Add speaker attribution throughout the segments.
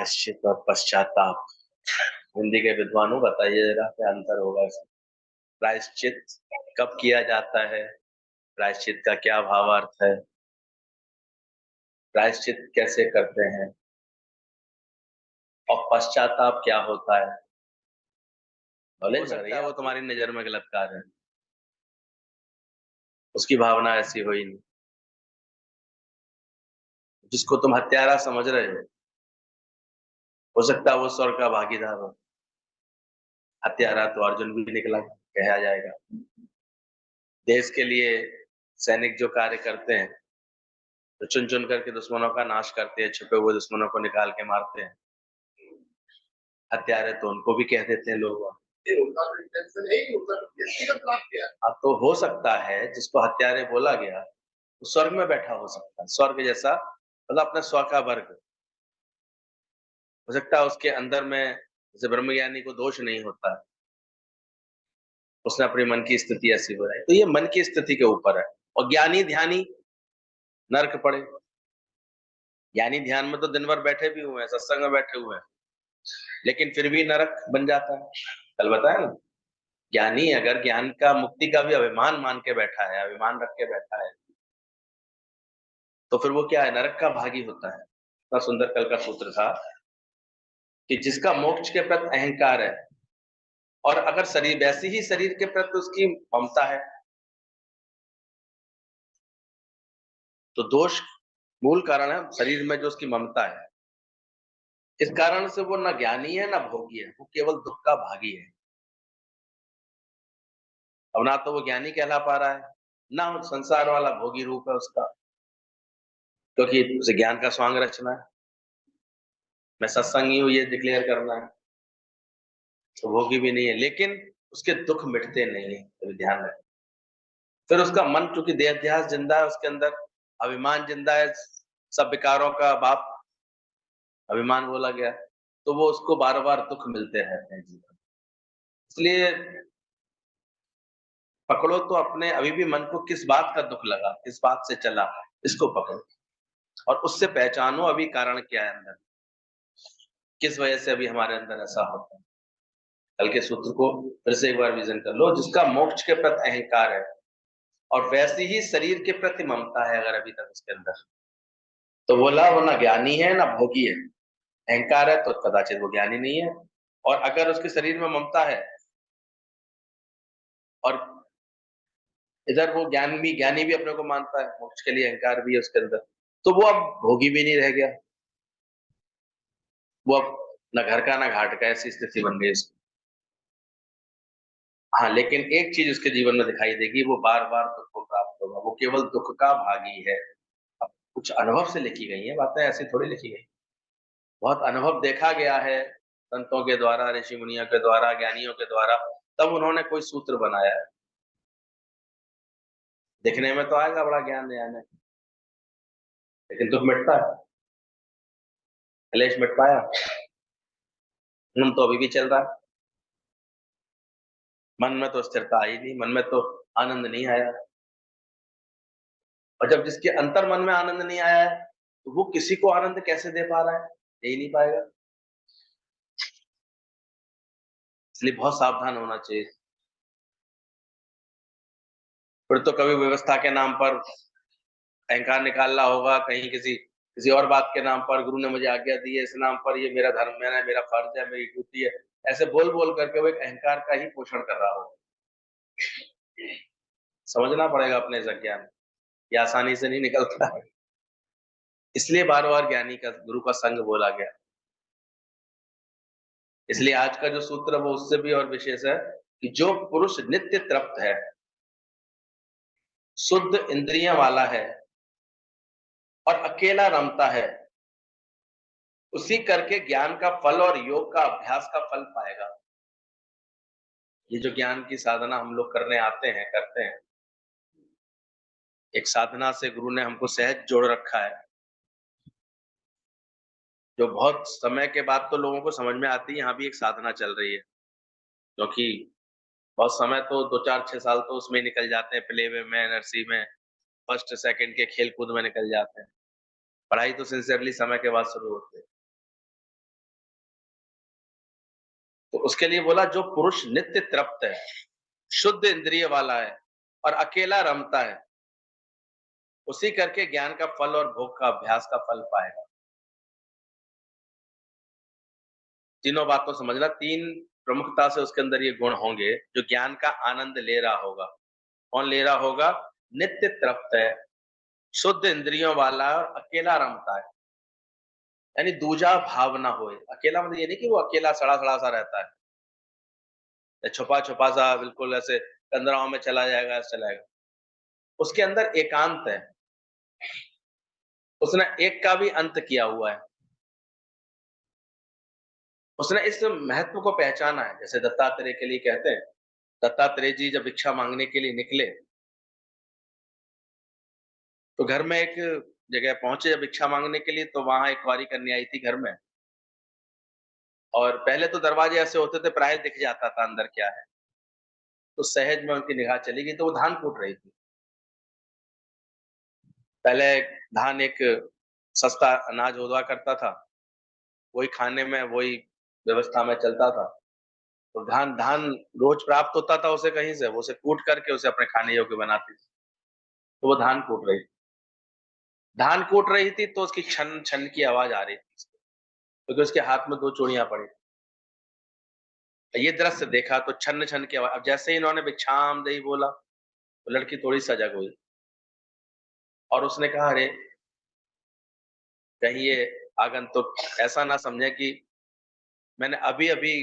Speaker 1: प्रायश्चित और पश्चाताप। हिंदी के विद्वानों बताइए जरा क्या अंतर होगा इसमें? प्रायश्चित कब किया जाता है? प्रायश्चित का क्या भावार्थ है? प्रायश्चित कैसे करते हैं? और पश्चाताप क्या होता है? हो सकता है वो तुम्हारी नजर में गलत कार्य है, उसकी भावना ऐसी हो ही नहीं। जिसको तुम हत्यारा समझ रहे हो सकता है वो स्वर्ग का भागीदार हो। हत्यारा तो अर्जुन भी निकला कहा जाएगा। देश के लिए सैनिक जो कार्य करते हैं, तो चुन चुन करके दुश्मनों का नाश करते हैं, छुपे हुए दुश्मनों को निकाल के मारते हैं। हत्यारे तो उनको भी कह देते हैं लोग। अब तो हो सकता है जिसको हत्यारे बोला गया तो स्वर्ग में बैठा हो सकता है, स्वर्ग जैसा, मतलब अपने स्व का वर्ग हो सकता है उसके अंदर में। जैसे ब्रह्मज्ञानी को दोष नहीं होता है, उसने अपने मन की स्थिति ऐसी बनाई, तो ये मन की स्थिति के ऊपर है। और ज्ञानी ध्यानी नर्क पड़े। ज्ञानी ध्यान में तो दिन भर बैठे भी हुए हैं, सत्संग में बैठे हुए हैं, लेकिन फिर भी नरक बन जाता है। कल बताया ना, ज्ञानी अगर ज्ञान का मुक्ति का भी अभिमान मान के बैठा है, अभिमान रख के बैठा है, तो फिर वो क्या है, नरक का भागी होता है। इतना सुंदर कल का सूत्र था कि जिसका मोक्ष के प्रति अहंकार है, और अगर शरीर वैसी ही शरीर के प्रति उसकी ममता है, तो दोष मूल कारण है शरीर में जो उसकी ममता है। इस कारण से वो ना ज्ञानी है ना भोगी है, वो केवल दुख का भागी है। अब ना तो वो ज्ञानी कहला पा रहा है, ना वो संसार वाला भोगी रूप है उसका, क्योंकि उसे ज्ञान का स्वांग रचना है, मैं सत्संगी हूं ये डिक्लेयर करना है, तो भोगी भी नहीं है, लेकिन उसके दुख मिटते नहीं है, तो ध्यान रखें। फिर उसका मन, चूंकि देहाध्यास जिंदा है उसके अंदर, अभिमान जिंदा है, सब विकारों का बाप अभिमान बोला गया, तो वो उसको बार बार दुख मिलते रहते हैं जीवन। इसलिए पकड़ो तो अपने अभी भी मन को, किस बात का दुख लगा, किस बात से चला, इसको पकड़ो और उससे पहचानो अभी कारण क्या है अंदर, किस वजह से अभी हमारे अंदर ऐसा होता है। कल के सूत्र को फिर से एक बार विजन कर लो। जिसका मोक्ष के प्रति अहंकार है और वैसी ही शरीर के प्रति ममता है अगर अभी तक उसके अंदर, तो बोला वो ना ज्ञानी है ना भोगी है। अहंकार है तो कदाचित वो ज्ञानी नहीं है, और अगर उसके शरीर में ममता है और इधर वो ज्ञानी भी अपने को मानता है, मोक्ष के लिए अहंकार भी है उसके अंदर, तो वो अब भोगी भी नहीं रह गया, वो अब न घर का ना घाट का, ऐसी स्थिति बन गई उसकी। हाँ, लेकिन एक चीज उसके जीवन में दिखाई देगी, वो बार बार दुख को प्राप्त होगा, वो केवल दुख का भागी है। अब कुछ अनुभव से लिखी गई है बातें, ऐसी थोड़ी लिखी गई, बहुत अनुभव देखा गया है संतों के द्वारा, ऋषि मुनियों के द्वारा, ज्ञानियों के द्वारा, तब उन्होंने कोई सूत्र बनाया है। दिखने में तो आएगा बड़ा ज्ञान ध्यान है, लेकिन दुख मिटता है? कलेश मिट पाया? तो अभी भी चल रहा है। मन में तो स्थिरता आई नहीं, मन में तो आनंद नहीं आया, और जब जिसके अंतर मन में आनंद नहीं आया है, तो वो किसी को आनंद कैसे दे पा रहा है? दे ही नहीं पाएगा। इसलिए बहुत सावधान होना चाहिए। फिर तो कभी व्यवस्था के नाम पर अहंकार निकालना होगा, कहीं किसी किसी और बात के नाम पर, गुरु ने मुझे आज्ञा दी है इस नाम पर, ये मेरा धर्म है, मेरा फर्ज है, मेरी ड्यूटी है, ऐसे बोल बोल करके वो एक अहंकार का ही पोषण कर रहा हो। समझना पड़ेगा अपने इस अज्ञान, ये आसानी से नहीं निकलता है। इसलिए बार बार ज्ञानी का, गुरु का संग बोला गया। इसलिए आज का जो सूत्र है वो उससे भी और विशेष है कि जो पुरुष नित्य तृप्त है, शुद्ध इंद्रियां वाला है और अकेला रमता है, उसी करके ज्ञान का फल और योग का अभ्यास का फल पाएगा। ये जो ज्ञान की साधना हम लोग करने आते हैं, करते हैं, एक साधना से गुरु ने हमको सहज जोड़ रखा है, जो बहुत समय के बाद तो लोगों को समझ में आती है यहाँ भी एक साधना चल रही है, क्योंकि बहुत समय तो 2 4 6 साल तो उसमें निकल जाते हैं, प्ले वे में, नर्सरी में, फर्स्ट सेकंड के खेल कूद में निकल जाते हैं। पढ़ाई तो सिंसियरली समय के बाद शुरू होती है। तो उसके लिए बोला जो पुरुष नित्य तृप्त है, शुद्ध इंद्रिय वाला है और अकेला रमता है, उसी करके ज्ञान का फल और भोग का अभ्यास का फल पाएगा। तीनों बात को समझना, 3 प्रमुखता से उसके अंदर ये गुण होंगे, जो ज्ञान का आनंद ले रहा होगा। कौन ले रहा होगा? नित्य तृप्त है, शुद्ध इंद्रियों वाला और अकेला रमता है। यानी दूजा भाव ना होए। अकेला मतलब ये नहीं कि वो अकेला सड़ा-सड़ा सा रहता है, या छुपा-छुपा सा बिल्कुल ऐसे कंदराओं में चला जाएगा, ऐसे चला जाएगा। उसके अंदर एकांत है। उसने एक का भी अंत किया हुआ है। उसने इस महत्व को पहचाना है। जैसे दत्तात्रेय के लिए कहते हैं, दत्तात्रेय जी जब भिक्षा मांगने के लिए निकले, तो घर में एक जगह पहुँचे जब भिक्षा मांगने के लिए, तो वहाँ एक कुँवारी कन्या आई थी घर में। और पहले तो दरवाजे ऐसे होते थे, प्राय दिख जाता था अंदर क्या है। तो सहज में उनकी निगाह चली गई, तो वो धान कूट रही थी। पहले धान एक सस्ता अनाज हुआ करता था, वही खाने में, वही व्यवस्था में चलता था। तो धान धान रोज प्राप्त होता था उसे कहीं से, वो उसे कूट करके उसे अपने खाने योग्य बनाती थी। तो वो धान कूट रही थी। धान कूट रही थी तो उसकी छन छन की आवाज आ रही थी, क्योंकि उसके हाथ में 2 चूड़ियां पड़ी। ये दृश्य देखा तो छन छन की आवाज। अब जैसे ही इन्होंने भिक्षाम देहि बोला, तो लड़की थोड़ी सजग हुई और उसने कहा, अरे कहीं ये आगंतुक ऐसा ना समझे कि मैंने अभी अभी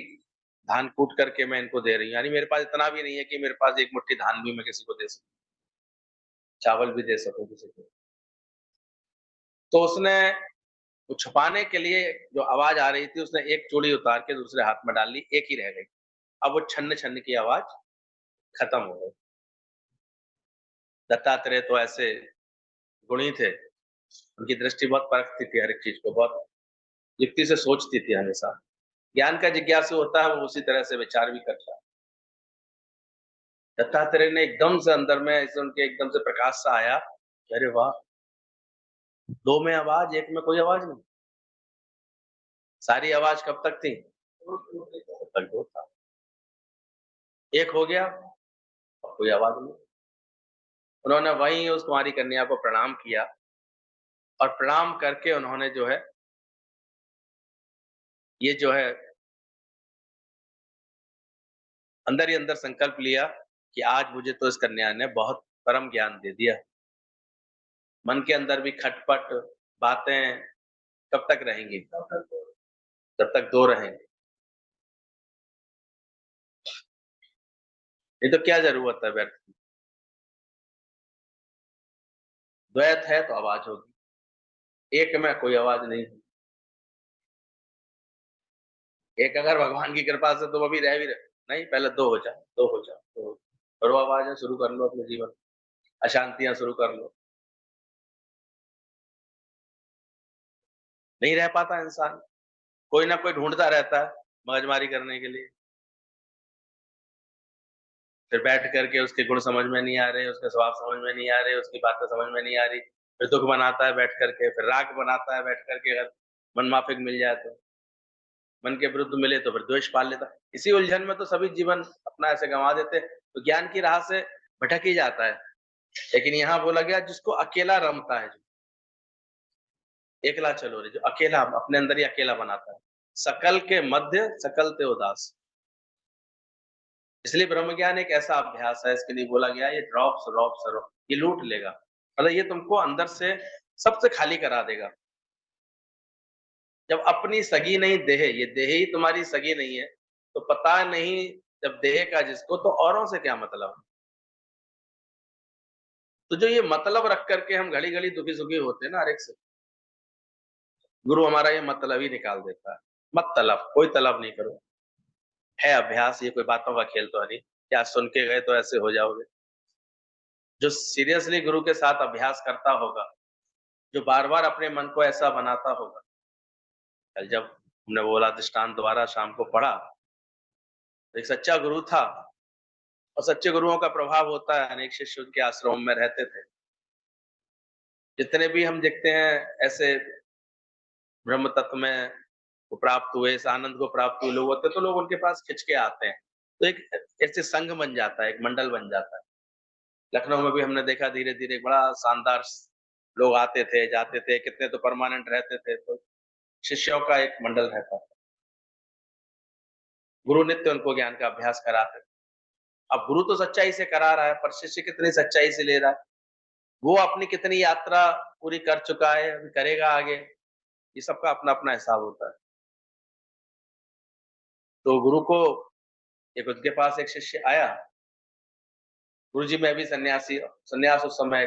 Speaker 1: धान कूट करके मैं इनको दे रही हूँ। यानी मेरे पास इतना भी नहीं है कि मेरे पास एक मुट्ठी धान भी मैं किसी को दे सकूं, चावल भी दे सकूं किसी को। तो उसने वो छुपाने के लिए, जो आवाज आ रही थी, उसने एक चूड़ी उतार के दूसरे हाथ में डाल ली, एक ही रह गई। अब वो छन्न छन्न की आवाज खत्म हो गई। दत्तात्रेय तो ऐसे गुणी थे, उनकी दृष्टि बहुत परखती थी, हर एक चीज को बहुत युक्ति से सोचती थी हमेशा। ज्ञान का जिज्ञासु होता है, वो उसी तरह से विचार भी करता है। दत्तात्रेय ने एकदम से अंदर में ऐसे उनके एकदम से प्रकाश सा आया, अरे वाह! 2 में आवाज, 1 में कोई आवाज नहीं। सारी आवाज कब तक थी? तब तक 2 था। 1 हो गया, अब कोई आवाज नहीं। उन्होंने वहीं उस कुँवारी कन्या को प्रणाम किया और प्रणाम करके उन्होंने जो है, ये जो है अंदर ही अंदर संकल्प लिया कि आज मुझे तो इस कन्या ने बहुत परम ज्ञान दे दिया। मन के अंदर भी खटपट बातें कब तक रहेंगी? जब तक 2 रहेंगे। नहीं तो क्या ज़रूरत है व्यर्थ की? द्वैत है तो आवाज़ होगी, एक में कोई आवाज़ नहीं है। एक अगर भगवान की कृपा से तुम अभी रह भी रहे, नहीं पहले 2 हो जाओ, 2 हो जाओ, 2 हो जाओ। करो आवाज़ें शुरू कर लो अपने जीवन, अशांतियाँ शुरू कर लो। नहीं रह पाता इंसान, कोई ना कोई ढूँढता रहता है मगजमारी करने के लिए। फिर बैठ कर के उसके गुण समझ में नहीं आ रहे, उसके स्वभाव समझ में नहीं आ रहे, उसकी बातें समझ में नहीं आ रही। फिर दुःख बनाता है बैठ कर के, फिर राग बनाता है बैठ कर के, अगर मनमाफ़िक मिल जाए तो। मन के विरुद्ध मिले तो फिर द्वेष पाल लेता। इसी उलझन में तो सभी जीवन अपना ऐसे गँवा देते हैं। तो ज्ञान की राह से भटक ही जाता है। लेकिन यहाँ बोला गया जिसको अकेला रमता है, जो एकला चलो रे, जो अकेला अपने अंदर ही अकेला बनाता है। सकल के मध्य सकल ते उदास। इसलिए ब्रह्म ज्ञान एक ऐसा अभ्यास है, इसके लिए बोला गया ये ड्रॉप्स ड्रॉप्स ड्रॉप, ये लूट लेगा। मतलब ये तुमको अंदर से सबसे खाली करा देगा। जब अपनी सगी नहीं देह, ये देह ही तुम्हारी सगी नहीं है, तो पता नहीं जब देह का जिसको, तो औरों से क्या मतलब? तो जो ये मतलब रख करके हम घड़ी-घड़ी दुखी-सुखी होते हैं ना हर एक से, गुरु हमारा ये मतलब ही निकाल देता है। मत तलब, कोई तलब नहीं करो। है अभ्यास, ये कोई बातों का खेल तो नहीं, क्या सुन के गए तो ऐसे हो जाओगे। जो सीरियसली गुरु के साथ अभ्यास करता होगा, जो बार-बार अपने मन को ऐसा बनाता होगा। कल जब हमने वो वाला दृष्टांत दोबारा शाम को पढ़ा, तो एक सच्चा गुरु था और सच्चे गुरुओं का प्रभाव होता है, अनेक शिष्य उनके आश्रम में रहते थे। जितने भी हम देखते हैं ऐसे ब्रह्म तत्व में को प्राप्त हुए, इस आनंद को प्राप्त हुए लोग होते हैं, तो लोग उनके पास खिंच के आते हैं। तो एक ऐसे संघ बन जाता है, एक मंडल बन जाता है। लखनऊ में भी हमने देखा धीरे-धीरे एक बड़ा शानदार लोग आते थे, जाते थे, कितने तो परमानेंट रहते थे, तो शिष्यों का एक मंडल रहता था। गुरु नित्य उनको ज्ञान का अभ्यास कराते थे। अब गुरु तो सच्चाई से करा रहा है, पर शिष्य कितनी सच्चाई से ले रहा है, वो अपनी कितनी यात्रा पूरी कर चुका है, अभी करेगा आगे, ये सबका अपना-अपना हिसाब होता है। तो गुरु को एक उनके पास एक शिष्य आया, गुरुजी मैं भी सन्यासी सन्यास उस समय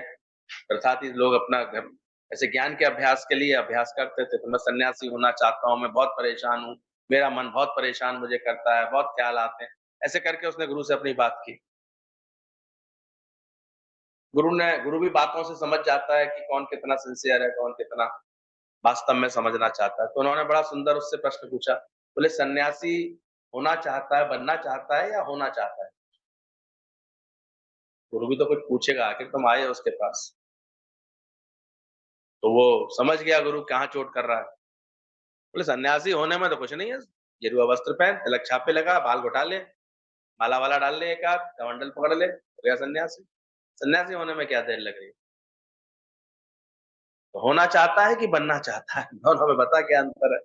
Speaker 1: प्रथा थी, लोग अपना घर ऐसे ज्ञान के अभ्यास के लिए अभ्यास करते थे, तो मैं सन्यासी होना चाहता हूँ, मैं बहुत परेशान हूँ, मेरा मन बहुत परेशान मुझे करता है, बहुत ख्याल आते हैं। ऐसे करके उसने गुरु से अपनी बात की। गुरु भी बातों से समझ जाता है कि कौन कितना सिंसियर है, कौन कितना वास्तव में समझना चाहता है। तो उन्होंने बड़ा सुंदर उससे प्रश्न पूछा, बोले सन्यासी होना चाहता है, बनना चाहता है या होना चाहता है? गुरु भी तो कुछ पूछेगा, आखिर तुम आए हो उसके पास। तो वो समझ गया गुरु कहाँ चोट कर रहा है। बोले सन्यासी होने में तो कुछ नहीं है, गेरुआ वस्त्र पहन, तिलक छापे लगा, बाल घुटा ले, माला-वाला डाल ले एक आध, कमंडल पकड़ ले, हो गया सन्यासी। सन्यासी होने में क्या देर लग रही है? तो होना चाहता है कि बनना चाहता है? दोनों में बता क्या अंतर है?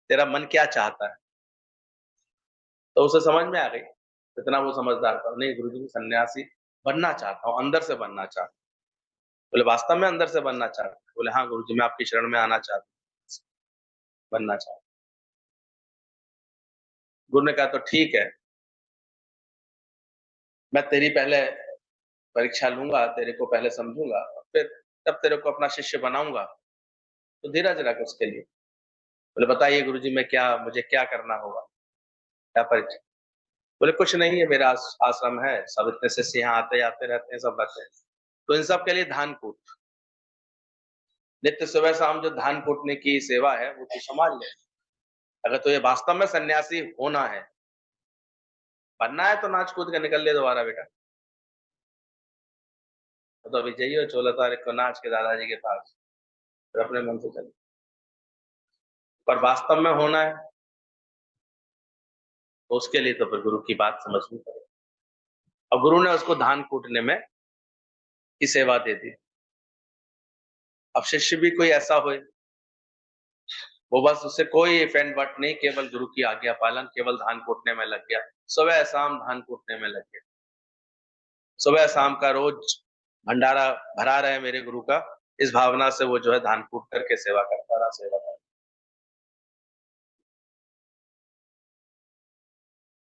Speaker 1: तेरा मन क्या चाहता है? तो उसे समझ में आ गई। इतना वो समझदार था, नहीं गुरुजी सन्यासी बनना चाहता हूँ, अंदर से बनना चाहता हूँ। बोले वास्तव में अंदर से बनना चाहता हूँ? बोले हाँ गुरुजी मैं आपकी शरण में आना चाहता हूँ, बनना चाहता हूँ। गुरु ने कहा तो ठीक है, मैं तेरी पहले परीक्षा लूँगा, तेरे को पहले समझूँगा, फिर तब तेरे को अपना शिष्य बनाऊँगा, तो धीरज रख उसके लिए। बोले बताइए गुरुजी मैं क्या मुझे क्या करना होगा? क्या परीक्षा? बोले कुछ नहीं है मेरा आश्रम है, सब इतने शिष्य यहाँ आते-जाते रहते हैं, सब रहते हैं। तो इन सब के लिए धान कूट, नित्य सुबह-शाम जो धान कूटने की सेवा है, वो तू सँभाल ले। अगर तुझे वास्तव में सन्यासी होना है, बनना है तो नाच कूद के निकल ले दोबारा बेटा। तो अभी जाइए 16 तारीख को नाच के दादाजी के पास, फिर अपने मन से चल। पर वास्तव में होना है, तो उसके लिए तो फिर गुरु की बात समझनी पड़ेगी। और गुरु ने उसको धान कूटने में की सेवा दे दी। अब शिष्य भी कोई ऐसा होए, वो बस उससे कोई फेंट बट नहीं, केवल गुरु की आज्ञा पालन, केवल धान कूटने में लग गया। सुबह-शाम धान कूटने में लग गया। सुबह-शाम का रोज भंडारा भरा रहे मेरे गुरु का, इस भावना से वो जो है धान कूट करके सेवा करता रहा, सेवा करता।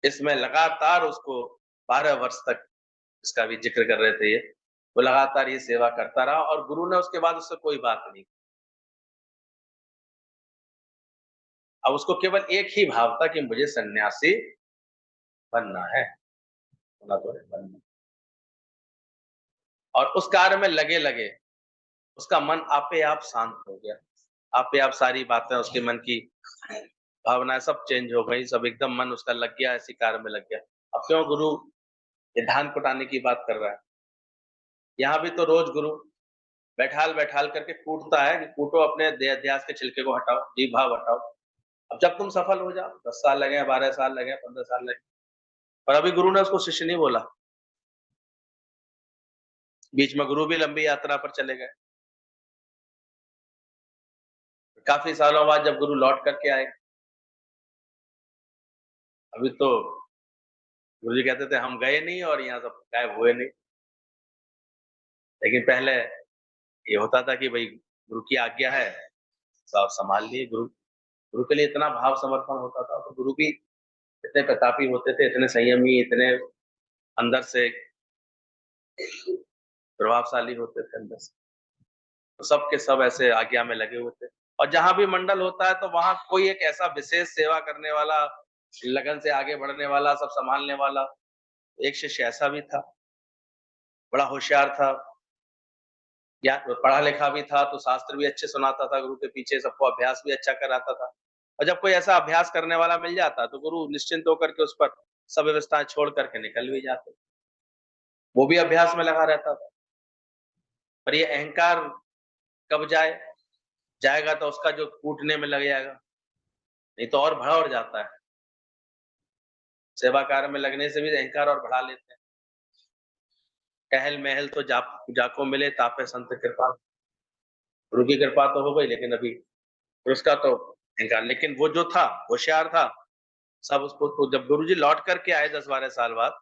Speaker 1: इसमें लगातार उसको 12 वर्ष तक इसका भी ज़िक्र कर रहे थे ये। वो लगातार ये सेवा करता रहा और गुरु ने उसके बाद उससे कोई बात नहीं। अब उसको केवल एक ही भाव था कि मुझे सन्यासी बनना है, होना तो है बनना। और उस कार्य में लगे-लगे उसका मन आपे आप शांत हो गया। आपे आप सारी बातें उसके मन की भावनाएँ सब चेंज हो गई, सब एकदम मन उसका लग गया, इसी कार्य में लग गया। अब क्यों गुरु ये धान कुटाने की बात कर रहा है? यहाँ भी तो रोज़ गुरु बैठाल-बैठाल करके कूटता है कि कूटो अपने देह अध्यास के छिलके को हटाओ, जीव भाव हटाओ। अब जब तुम सफल हो जाओ, 10 साल लगे, 12 साल लगे, 15 साल लगे, पर अभी गुरु ने उसको शिष्य नहीं बोला। बीच में गुरु भी लंबी यात्रा पर चले गए। काफ़ी सालों बाद जब गुरु लौट कर के आए, अभी तो गुरुजी कहते थे हम गए नहीं और यहाँ सब गायब हुए नहीं। लेकिन पहले ये होता था कि भई गुरु की आज्ञा है, सब सँभाल लिए गुरु गुरु के लिए इतना भाव समर्पण होता था, तो गुरु भी इतने प्रतापी होते थे, इतने संयमी, इतने अंदर से प्रभावशाली होते थे अंदर से। तो सब के सब ऐसे आज्ञा में लगे हुए थे। और जहाँ भी मंडल होता है तो वहाँ कोई एक ऐसा विशेष सेवा करने वाला, लगन से आगे बढ़ने वाला, सब सँभालने वाला, एक शिष्य ऐसा भी था, बड़ा होशियार था, या पढ़ा-लिखा भी था, तो शास्त्र भी अच्छे सुनाता था गुरु के पीछे, सबको अभ्यास भी अच्छा कराता था। और जब कोई ऐसा अभ्यास करने वाला मिल जाता, तो गुरु निश्चिंत होकर के उस पर सब व्यवस्थाएँ छोड़ कर के निकल भी जाते। वो भी अभ्यास में लगा रहता था। पर ये अहंकार कब जाए? जाएगा तो उसका जो कूटने में लग जाएगा। नहीं तो और बढ़ा और जाता है। सेवा कार्य में लगने से भी अहंकार और बढ़ा लेते हैं। टहल महल तो जाको मिले तापे संत कृपा। गुरु की कृपा तो हो गई, लेकिन अभी फिर उसका तो अहंकार। लेकिन वो जो था होशियार था, सब उसको तो जब गुरुजी लौट करके आए 10-12 साल बाद,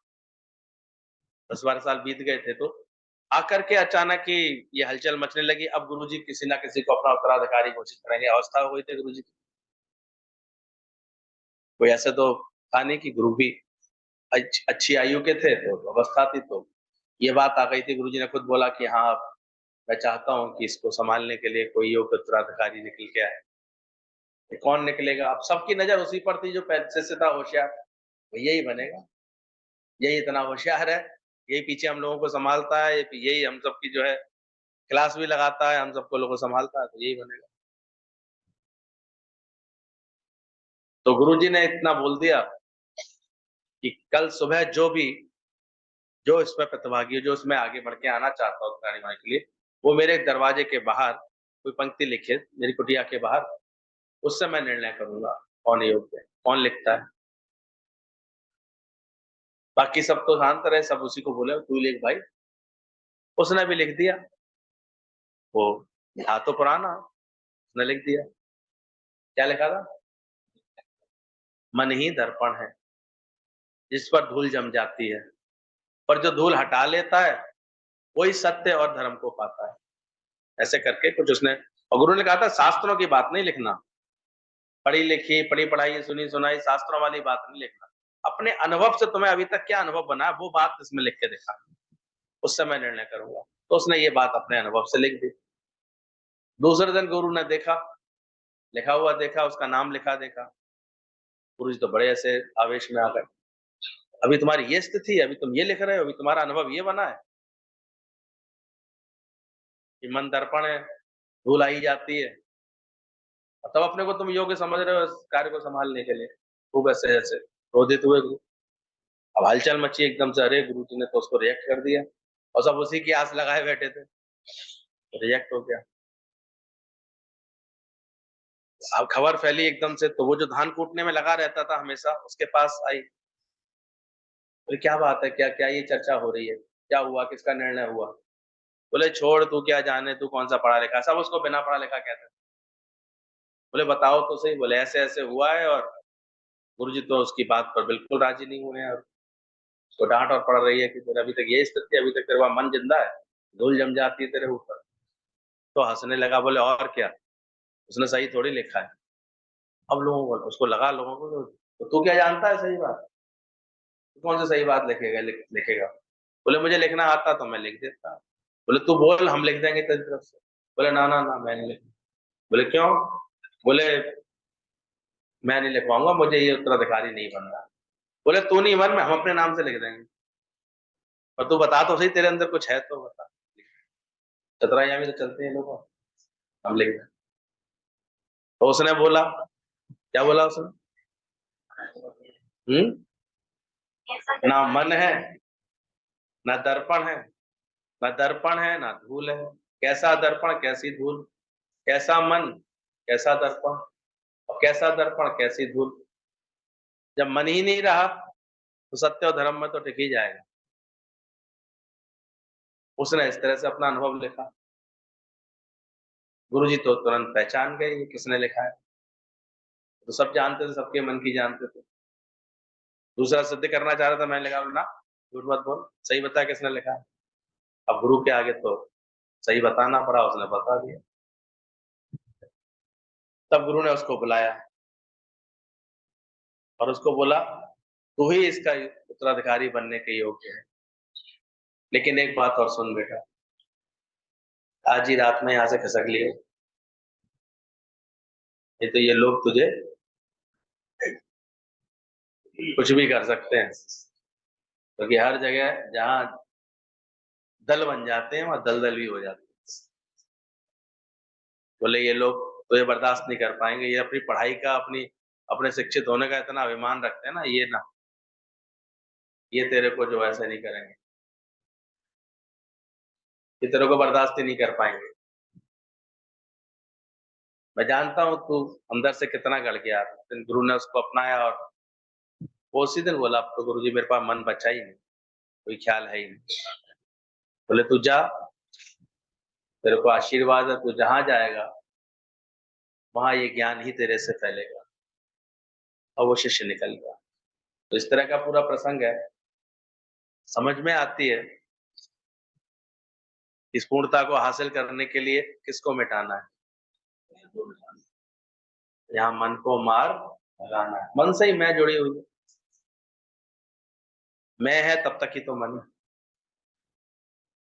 Speaker 1: 10-12 साल बीत गए थे, तो आकर के अचानक ही ये हलचल मचने लगी। अब गुरुजी किसी ना किसी को अपना उत्तराधिकारी घोषित करेंगे, अवस्था हो गई थी गुरुजी की। कोई ऐसे तो था नहीं कि गुरु भी अच्छी आयु के थे, तो अवस्था थी, तो ये बात आ गई थी। गुरुजी ने खुद बोला कि हाँ, मैं चाहता हूँ कि इसको सँभालने के लिए कोई योग्य उत्तराधिकारी निकल के आए। ये कौन निकलेगा? अब सबकी नज़र उसी पर थी जो पहले से था होशियार, तो यही बनेगा। यही इतना होशियार है, यही पीछे हम लोगों को सँभालता है, यही हम सबकी जो है क्लास भी लगाता है, हम सबको लोगों को सँभालता है, तो यही बनेगा। तो गुरुजी ने इतना बोल दिया कि कल सुबह जो इसमें प्रतिभागी हो, जो इसमें आगे बढ़ के आना चाहता हो उत्तरायणी माई के लिए, वो मेरे दरवाजे के बाहर कोई पंक्ति लिखे, मेरी कुटिया के बाहर, उससे मैं निर्णय करूँगा, कौन योग्य है, कौन लिखता है। बाकी सब तो शांत रहे, सब उसी को बोले, "तू लिख भाई।" उसने भी लिख दिया। वो था तो पुराना, उसने लिख दिया। क्या लिखा था? मन ही दर्पण है, जिस पर धूल जम जाती है, पर जो धूल हटा लेता है, वही सत्य और धर्म को पाता है। ऐसे करके कुछ उसने, और गुरु ने कहा था शास्त्रों की बात नहीं लिखना। पढ़ी-लिखी, पढ़ी-पढ़ाई, सुनी-सुनाई शास्त्रों वाली बात नहीं लिखना। अपने अनुभव से तुम्हें अभी तक क्या अनुभव बना है, वो बात इसमें लिख के दिखा। उससे मैं निर्णय करूँगा। तो उसने ये बात अपने अनुभव से लिख दी। दूसरे दिन गुरु ने देखा, लिखा हुआ देखा, उसका नाम लिखा देखा। गुरुजी तो बड़े ऐसे आवेश में आ गए। अभी तुम्हारी ये स्थिति है, अभी तुम ये लिख रहे हो, अभी तुम्हारा अनुभव ये बना है कि मन दर्पण है, धूल आ ही जाती है। और तब अपने को तुम योग्य समझ रहे हो इस कार्य को सँभालने के लिए। खूब ऐसे ऐसे क्रोधित हुए गुरु। अब हलचल मची एकदम से, अरे! गुरुजी ने तो उसको रिजेक्ट कर दिया और सब उसी की आस लगाए बैठे थे। रिजेक्ट हो गया। अब खबर फैली एकदम से, तो वो जो धान कूटने में लगा रहता था हमेशा, उसके पास आई। बोले, "क्या बात है? क्या क्या ये चर्चा हो रही है? क्या हुआ? किसका निर्णय हुआ?" बोले, "छोड़, तू क्या जाने, तू कौन-सा पढ़ा-लिखा है?" सब उसको बिना पढ़ा-लिखा कहते थे। बोले, "बताओ तो सही।" बोले, "ऐसे-ऐसे हुआ है।" और गुरुजी तो उसकी बात पर बिल्कुल राज़ी नहीं हुए हैं, और उसको डाँट और पड़ रही है कि तेरा अभी तक ये स्थिति है, अभी तक तेरा वहाँ मन जिंदा है, धूल जम जाती है तेरे ऊपर। तो हँसने लगा, बोले, "और क्या? उसने सही थोड़ी लिखा है।" अब लोगों को उसको लगा, लोगों को तो तू क्या जानता है सही बात? तू कौन सी सही बात लिखेगा? बोले, "मुझे लिखना आता तो मैं लिख देता।" बोले, "तू बोल, हम लिख देंगे तेरी तरफ से।" बोले, "ना, ना, ना, मैं नहीं लिख।" बोले, "क्यों?" बोले, "मैं नहीं लिखवाऊँगा, मुझे ये उत्तराधिकारी नहीं बनना।" बोले, "तू नहीं बन, हम अपने नाम से लिख देंगे। और तू बता तो सही, तेरे अंदर कुछ है तो बता।" चतुराइयाँ भी तो चलती हैं लोगों, हम लिख दें। तो उसने बोला, क्या बोला उसने? हुँ? ना मन है, ना दर्पण है, ना दर्पण है, ना धूल है। कैसा दर्पण, कैसी धूल? कैसा मन, कैसा दर्पण? और कैसा दर्पण, कैसी धूल? जब मन ही नहीं रहा, तो सत्य और धर्म में तो टिक ही जाएगा। उसने इस तरह से अपना अनुभव लिखा। गुरुजी तो तुरंत पहचान गए ये किसने लिखा है। तो सब जानते थे, सबके मन की जानते थे। दूसरा सिद्ध करना चाह रहा था, मैंने कहा ना, झूठ मत बोल, सही बता किसने लिखा है। अब गुरु के आगे तो सही बताना पड़ा, उसने बता दिया। तब गुरु ने उसको बुलाया और उसको बोला, तू ही इसका उत्तराधिकारी बनने के योग्य है। लेकिन एक बात और सुन बेटा, आज ही रात में यहाँ से खिसक लिए, नहीं तो ये लोग तुझे कुछ भी कर सकते हैं। क्योंकि हर जगह जहाँ दल बन जाते हैं, वहाँ दलदल भी हो जाती है। बोले, ये लोग तो ये बर्दाश्त नहीं कर पाएँगे, ये अपनी पढ़ाई का, अपने शिक्षित होने का इतना अभिमान रखते हैं ना, ये तेरे को जो ऐसे नहीं करेंगे, ये तेरे को बर्दाश्त ही नहीं कर पाएँगे। मैं जानता हूँ तू अंदर से कितना गड़ गया, लेकिन गुरु ने उसको अपनाया और वो उसी दिन बोला, अब तो गुरुजी मेरे पास मन बचा ही नहीं, कोई ख्याल है ही नहीं। बोले तू जा, तेरे को आशीर्वाद है, तू जहाँ जाएगा वहाँ ये ज्ञान ही तेरे से फैलेगा। और वो शिष्य निकल गया। तो इस तरह का पूरा प्रसंग है, समझ में आती है इस पूर्णता को हासिल करने के लिए किसको मिटाना है। यहाँ मन को मार भगाना है, मन से ही मैं जुड़ी हुई है, मैं है तब तक ही तो मन है,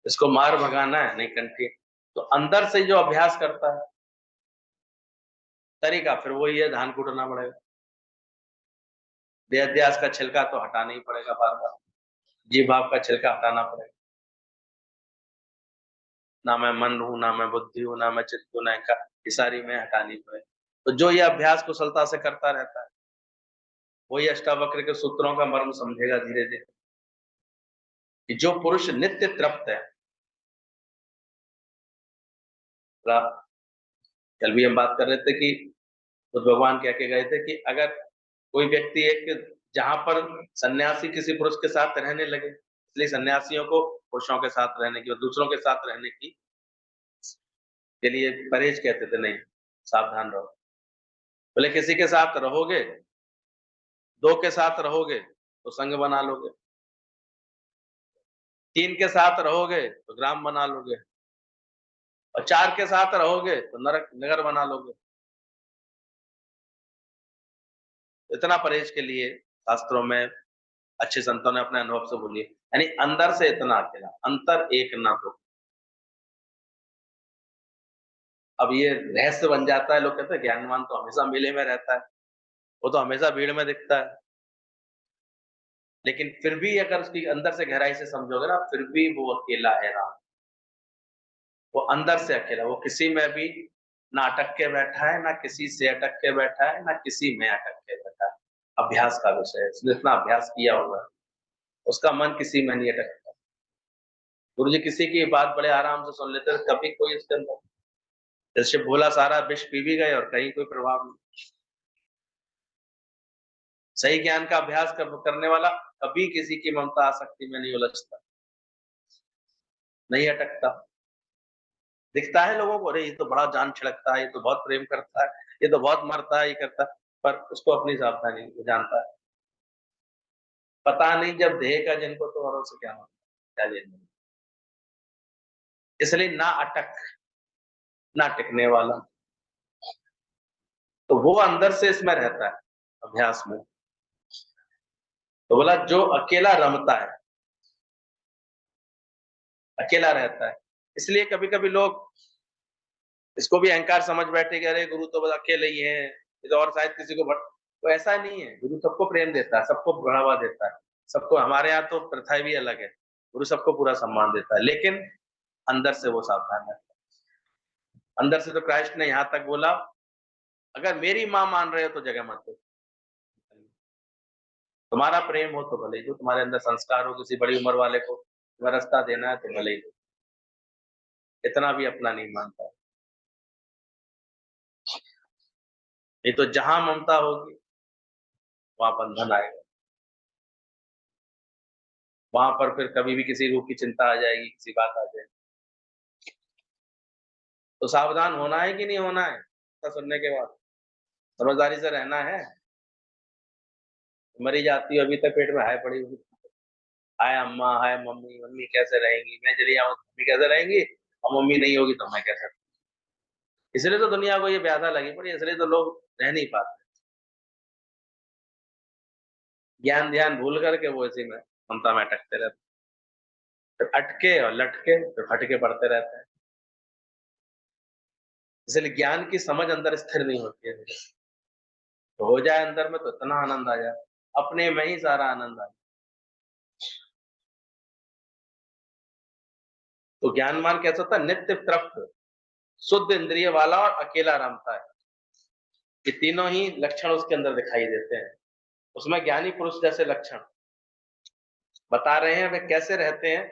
Speaker 1: इसको मार भगाना है, नहीं कंट्री। तो अंदर से जो अभ्यास करता है तरीका फिर वही है, धान कूटना पड़ेगा, देहाध्यास का छिलका तो हटाना ही पड़ेगा, बार बार जीव भाव का छिलका हटाना पड़ेगा। ना मैं मन हूं, ना मैं बुद्धि हूं, ना मैं चित्त हूं, ना इनका, ये सारी मैं हटानी पड़े। तो जो ये अभ्यास कुशलता से करता रहता है वही अष्टावक्र के सूत्रों का मर्म समझेगा धीरे धीरे, कि जो पुरुष नित्य तृप्त है। कल भी हम बात कर रहे थे कि बुद्ध भगवान कह के गए थे कि अगर कोई व्यक्ति एक जहां पर सन्यासी किसी पुरुष के साथ रहने लगे, इसलिए सन्यासियों को पुरुषों के साथ रहने की और दूसरों के साथ रहने की के लिए परहेज कहते थे, नहीं सावधान रहो। बोले किसी के साथ रहोगे, दो के साथ रहोगे तो संग बना लोगे, तीन के साथ रहोगे तो ग्राम बना लोगे, और चार के साथ रहोगे तो नरक नगर बना लोगे। इतना परहेज के लिए शास्त्रों में अच्छे संतों ने अपने अनुभव से बोली है, यानी अंदर से इतना अकेला, अंतर एक ना हो। अब ये रहस्य बन जाता है, लोग कहते हैं ज्ञानवान तो हमेशा मेले में रहता है, वो तो हमेशा भीड़ में दिखता है, लेकिन फिर भी अगर उसकी अंदर से गहराई से समझोगे ना, फिर भी वो अकेला है राम। वो अंदर से अकेला, वो किसी में भी ना अटक के बैठा है, ना किसी से अटक के बैठा है, ना किसी में अटक के बैठा है। अभ्यास का विषय है, उसने इतना अभ्यास किया हुआ है, उसका मन किसी में नहीं अटकता। गुरु जी किसी की बात बड़े आराम से सुन लेते थे, कभी कोई उसके अंदर जैसे भोला सारा विष पी भी गए और कहीं कोई प्रभाव नहीं। सही ज्ञान का अभ्यास करने वाला कभी किसी की ममता आसक्ति में नहीं उलझता, नहीं अटकता। दिखता है लोगों को, अरे ये तो बड़ा जान छिड़कता है, ये तो बहुत प्रेम करता है, ये तो बहुत मरता है, ये करता है, पर उसको अपनी सावधानी वो जानता है। पता नहीं जब देगा जिनको तो औरों से क्या मतलब, क्या लेना। इसलिए ना अटक, ना टिकने वाला, तो वो अंदर से इसमें रहता है अभ्यास में। तो बोला जो अकेला रमता है, अकेला रहता है। इसलिए कभी-कभी लोग इसको भी अहंकार समझ बैठे कि अरे गुरु तो बस अकेले ही है, ये तो और शायद किसी को तो ऐसा नहीं है। गुरु सबको प्रेम देता है, सबको बढ़ावा देता है, सबको। हमारे यहाँ तो प्रथा भी अलग है, गुरु सबको पूरा सम्मान देता है, लेकिन अंदर से वो सावधान है। अंदर से तो क्राइस्ट ने यहाँ तक बोला, अगर मेरी माँ मान रहे हो तो जगह मत दो, तुम्हारा प्रेम हो तो भले ही दो, तुम्हारे अंदर संस्कार हो, किसी बड़ी उम्र वाले को तुम्हें रास्ता देना है तो भले ही दो, इतना भी अपना नहीं मानता। नहीं तो जहां ममता होगी वहां बंधन आएगा, वहां पर फिर कभी भी किसी रूप की चिंता आ जाएगी, किसी बात आ जाएगी। तो सावधान होना है कि नहीं होना है, ऐसा सुनने के बाद समझदारी से रहना है। मरी जाती हो अभी तक पेट में हाय पड़ी हुई, हाय अम्मा, हाय मम्मी, मम्मी कैसे रहेंगी, मैं चली जाऊँ तो मम्मी कैसे रहेंगी, और मम्मी नहीं होगी तो मैं कैसे। इसलिए तो दुनिया को ये व्याधा लगी पड़ी, इसलिए तो लोग रह नहीं पाते, ज्ञान ध्यान भूल करके वो इसी में ममता में अटकते रहते, फिर अटके और लटके फिर फटके पड़ते रहते हैं। इसलिए ज्ञान की समझ अंदर स्थिर नहीं होती है, तो हो जाए अंदर में तो इतना आनंद आ जाए, अपने में ही सारा आनंद आ जाए। तो ज्ञानवान कैसा होता है, नित्य तृप्त, शुद्ध इंद्रिय वाला और अकेला रमता है। ये तीनों ही लक्षण उसके अंदर दिखाई देते हैं। उसमें ज्ञानी पुरुष जैसे लक्षण बता रहे हैं, वे कैसे रहते हैं।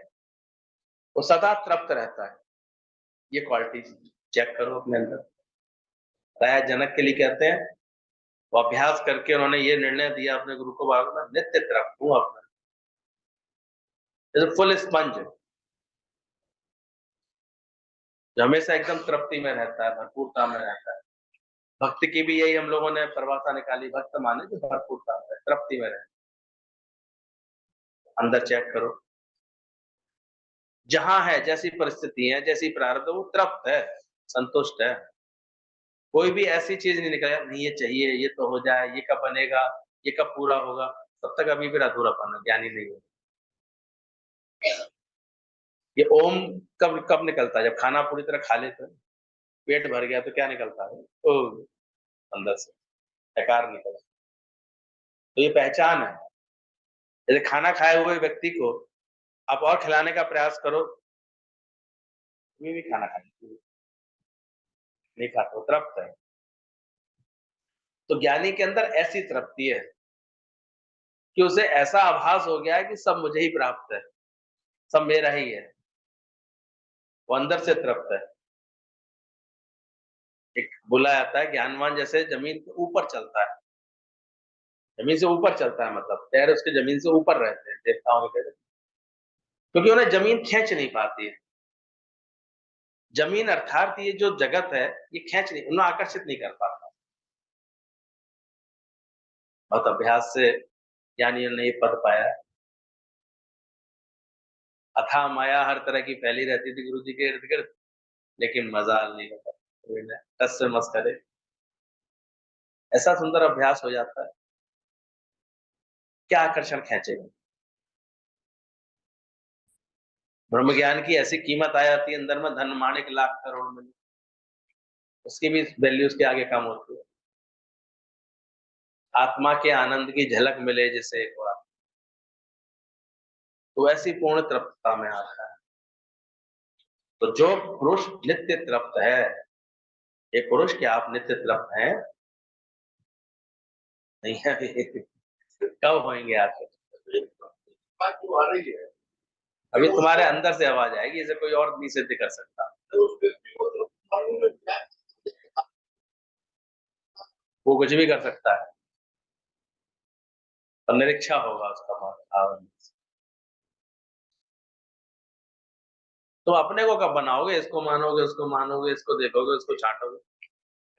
Speaker 1: वो सदा तृप्त रहता है, ये क्वालिटी चेक करो अपने अंदर। राजा जनक के लिए कहते हैं, वो अभ्यास करके उन्होंने ये निर्णय दिया अपने गुरु को, बार मैं नित्य तृप्त हूँ अपना, फुल स्पंज, जो हमेशा एकदम तृप्ति में रहता है, भरपूरता में रहता है। भक्त की भी यही हम लोगों ने परिभाषा निकाली, भक्त माने जो भरपूरता में, तृप्ति में रहता है। अंदर चेक करो, जहां है, जैसी परिस्थिति है, जैसी प्रारब्ध, वो तृप्त है, संतुष्ट है। कोई भी ऐसी चीज नहीं निकलेगा, नहीं ये चाहिए, ये तो हो जाए, ये कब बनेगा, ये कब पूरा होगा, तब तक अभी फिर अधूरापन है, ज्ञानी नहीं हो। ये ओम कब कब निकलता है? जब खाना पूरी तरह खा लेते हैं, पेट भर गया तो क्या निकलता है? ओ, अंदर से डकार निकला। तो ये पहचान है। जैसे खाना खाए हुए व्यक्ति को आप और खिलाने का प्रयास करो, ये भी खाना खाने नहीं खाता, वो तृप्त है। तो ज्ञानी के अंदर ऐसी तृप्ति है कि उसे ऐसा आभास हो गया है कि सब मुझे ही प्राप्त है, सब मेरा ही है। वो अंदर से तृप्त है। एक बोला जाता है, ज्ञानवान जैसे जमीन के ऊपर चलता है, जमीन से ऊपर चलता है, मतलब पैर उसके जमीन से ऊपर रहते हैं, देवताओं के, क्योंकि उन्हें जमीन खींच नहीं पाती है। जमीन अर्थात ये जो जगत है, ये खींच नहीं, उन्हें आकर्षित नहीं कर पाता। बहुत अभ्यास से ज्ञानियों ने ये पद पाया है। अथाह माया हर तरह की फैली रहती थी गुरु जी के इर्द गिर्द, लेकिन मजाल नहीं होता, टस से मस करे, ऐसा सुंदर अभ्यास हो जाता है। क्या आकर्षण खींचेगा? ब्रह्म ज्ञान की ऐसी कीमत आ जाती है अंदर में, धन माणिक लाख करोड़ में, उसकी भी वैल्यू उसके आगे कम होती है। आत्मा के आनंद की झलक मिले जिसे एक बार, तो ऐसी पूर्ण तृप्तता में आता है। तो जो पुरुष नित्य तृप्त है, ये पुरुष, क्या आप नित्य तृप्त हैं? नहीं है अभी। कब होंगे आप? बात तो आ रही है, अभी तुम्हारे अंदर से आवाज आएगी, इसे कोई और नहीं सिद्ध कर सकता। वो कुछ भी कर सकता है, और निरीक्षा होगा उसका भाव। तो अपने को कब बनाओगे? इसको मानोगे, उसको मानोगे, इसको देखोगे, उसको छांटोगे,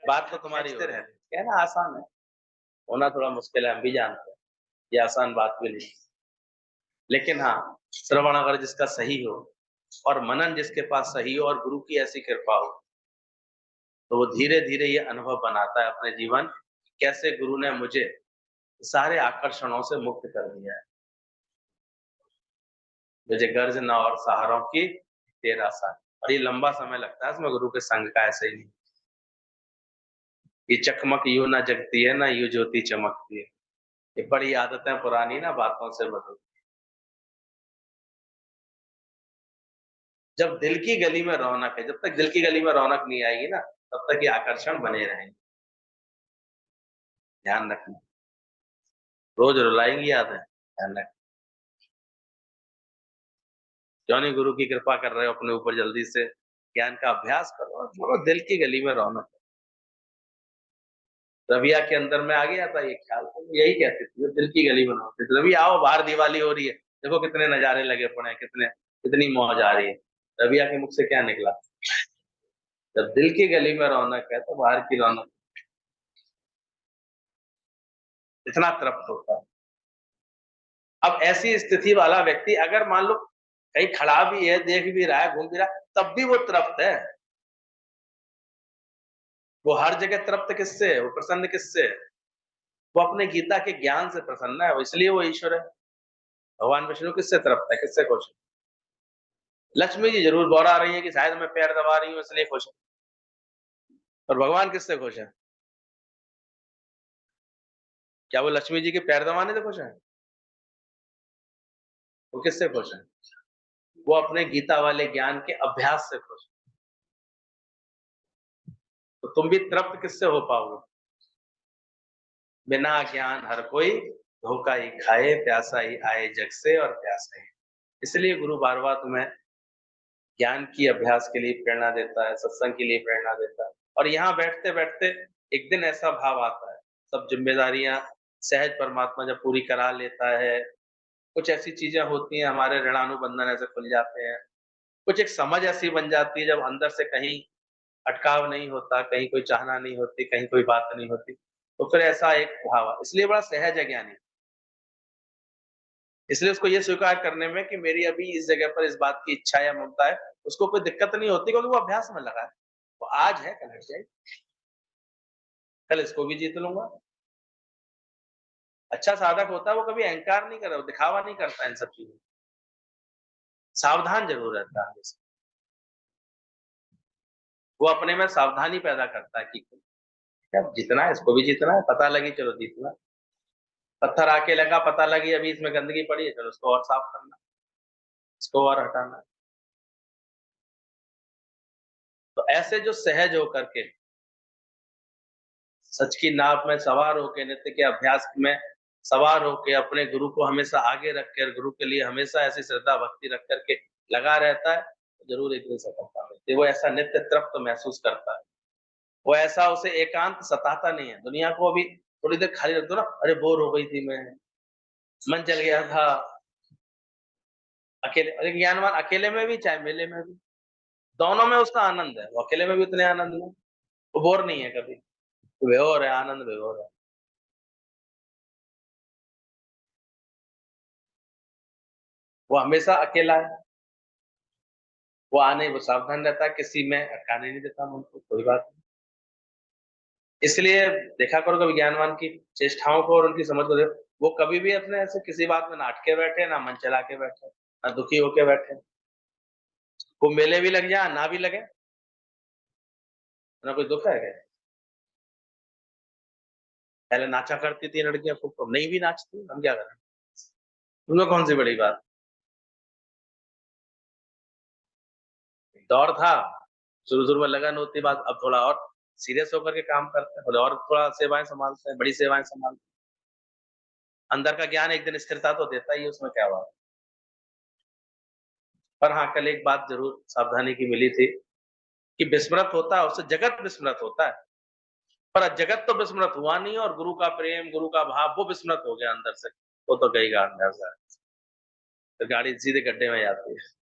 Speaker 1: बात तो तुम्हारी हो रही है। कहना आसान है, होना थोड़ा मुश्किल है, हम भी जानते हैं, ये आसान बात भी नहीं। लेकिन हाँ, श्रवण अगर जिसका सही हो, और मनन जिसके पास सही हो, और गुरु की ऐसी कृपा हो, तो वो धीरे धीरे ये अनुभव बनाता है अपने जीवन, कैसे गुरु ने मुझे सारे आकर्षणों से मुक्त कर दिया है। मुझे गर्ज न और सहारों की तेरा साथ, और ये लंबा समय लगता है इसमें गुरु के संग का, ऐसे ही नहीं। ये चकमक यूं ना जगती है, ना यूं ज्योति चमकती है। ये बड़ी आदतें पुरानी ना बातों से बदल। जब दिल की गली में रौनक है, जब तक दिल की गली में रौनक नहीं आएगी ना, तब तक ये आकर्षण बने रहेंगे। ध्यान रखना, रोज रुलाएंगी यादें, ध्यान रखना। क्यों नहीं गुरु की कृपा कर रहे हो अपने ऊपर, जल्दी से ज्ञान का अभ्यास करो और थोड़ा दिल की गली में रौनक। रविया के अंदर में आ गया था ये ख्याल, तो यही कहती थी, दिल की गली बनाओ, रवि आओ, बाहर दिवाली हो रही है, देखो कितने नजारे लगे पड़े हैं, कितने कितनी मौज आ रही है। रविया के मुख से क्या निकला? जब दिल की गली में रौनक है, तो बाहर की रौनक इतना तृप्त होता है। अब ऐसी स्थिति वाला व्यक्ति अगर मान लो कहीं खड़ा भी है, देख भी रहा है, घूम भी रहा है, तब भी वो तृप्त है। वो हर जगह तृप्त किससे है? वो प्रसन्न किससे है? वो अपने गीता के ज्ञान से प्रसन्न है, इसलिए वो ईश्वर है। भगवान विष्णु किससे तृप्त है, किससे खुश है? लक्ष्मी जी जरूर बौरा रही है कि शायद मैं पैर दबा रही हूँ इसलिए खुश है, और भगवान किससे खुश है? क्या वो लक्ष्मी जी के पैर दबाने से खुश है? वो किससे खुश है? वो अपने गीता वाले ज्ञान के अभ्यास से खुश है। तो तुम भी तृप्त किससे हो पाओगे? बिना ज्ञान हर कोई धोखा ही खाए, प्यासा ही आए जग से और प्यासा ही। इसलिए गुरु बार बार तुम्हें ज्ञान की अभ्यास के लिए प्रेरणा देता है, सत्संग के लिए प्रेरणा देता है, और यहाँ बैठते-बैठते एक दिन ऐसा भाव आता है, सब ज़िम्मेदारियाँ सहज परमात्मा जब पूरी करा लेता है, कुछ ऐसी चीज़ें होती हैं, हमारे ऋणानुबंधन ऐसे खुल जाते हैं, कुछ एक समझ ऐसी बन जाती है जब अंदर से कहीं अटकाव नहीं होता, कहीं कोई चाहना नहीं होती, कहीं कोई बात नहीं होती, तो फिर ऐसा एक भाव इसलिए बड़ा सहज है ज्ञानी। इसलिए उसको ये स्वीकार करने में कि मेरी अभी इस जगह पर इस बात की इच्छा या ममता है, उसको कोई दिक्कत नहीं होती क्योंकि वो अभ्यास में लगा है। वो आज है, कल हट जाएगी, कल इसको भी जीत लूँगा। अच्छा साधक होता है, वो कभी अहंकार नहीं कर रहा, वो दिखावा नहीं करता इन सब चीज़ों, सावधान ज़रूर रहता है हमेशा। वो अपने में सावधानी पैदा करता है कि क्या जीतना है, इसको भी जीतना है, पता लगी चलो जीतना है। पत्थर आके लगा, पता लगी अभी इसमें गंदगी पड़ी है, चलो उसको और साफ करना है, इसको और हटाना है। तो ऐसे जो सहज होकर के सच की नाव में सवार होके नित्य के अभ्यास में सवार होके अपने गुरु को हमेशा आगे रख कर गुरु के लिए हमेशा ऐसी श्रद्धा भक्ति रख कर के लगा रहता है, तो ज़रूर एक दिन सफलता मिलती है। वो ऐसा नित्य तृप्त महसूस करता है। वो ऐसा उसे एकांत सताता नहीं है। दुनिया को अभी थोड़ी देर खाली रख दो ना, अरे बोर हो गई थी मैं, मन चल गया था, अकेले अरे ज्ञानवान अकेले में भी चाहे मेले में भी, दोनों में उसका आनंद है। वो अकेले में भी उतने आनंद में, वो बोर नहीं है कभी। विभोर है, आनंद विभोर है। वो हमेशा अकेला है। वो आने वो सावधान रहता है, किसी में अटकाने नहीं देता मन को, कोई बात नहीं। इसलिए देखा करो कभी ज्ञानवान की चेष्टाओं को और उनकी समझ को देखो, वो कभी भी अपने ऐसे किसी बात में ना अटके बैठे, ना मन चला के बैठे, ना दुखी होके बैठे। वो मेले भी लग जाए, ना भी लगे, ना कोई दुःख है क्या? पहले नाचा करती थी लड़कियाँ खूब, तो नहीं भी नाचती, हम क्या करें? उनमें कौन-सी बड़ी बात? दौर था, शुरू-शुरू में लगन होती बात, अब थोड़ा और सीरियस होकर के काम करते हैं, बोले और थोड़ा सेवाएँ संभालते हैं, बड़ी सेवाएँ संभालते हैं। अंदर का ज्ञान एक दिन स्थिरता तो देता ही है, उसमें क्या बात। पर हाँ, कल एक बात ज़रूर सावधानी की मिली थी कि विस्मृत होता है, उससे जगत विस्मृत होता है, पर जगत तो विस्मृत हुआ नहीं और गुरु का प्रेम, गुरु का भाव वो विस्मृत हो गया अंदर से, वो तो गई गा अंदर से, तो गाड़ी सीधे गड्ढे में जाती है।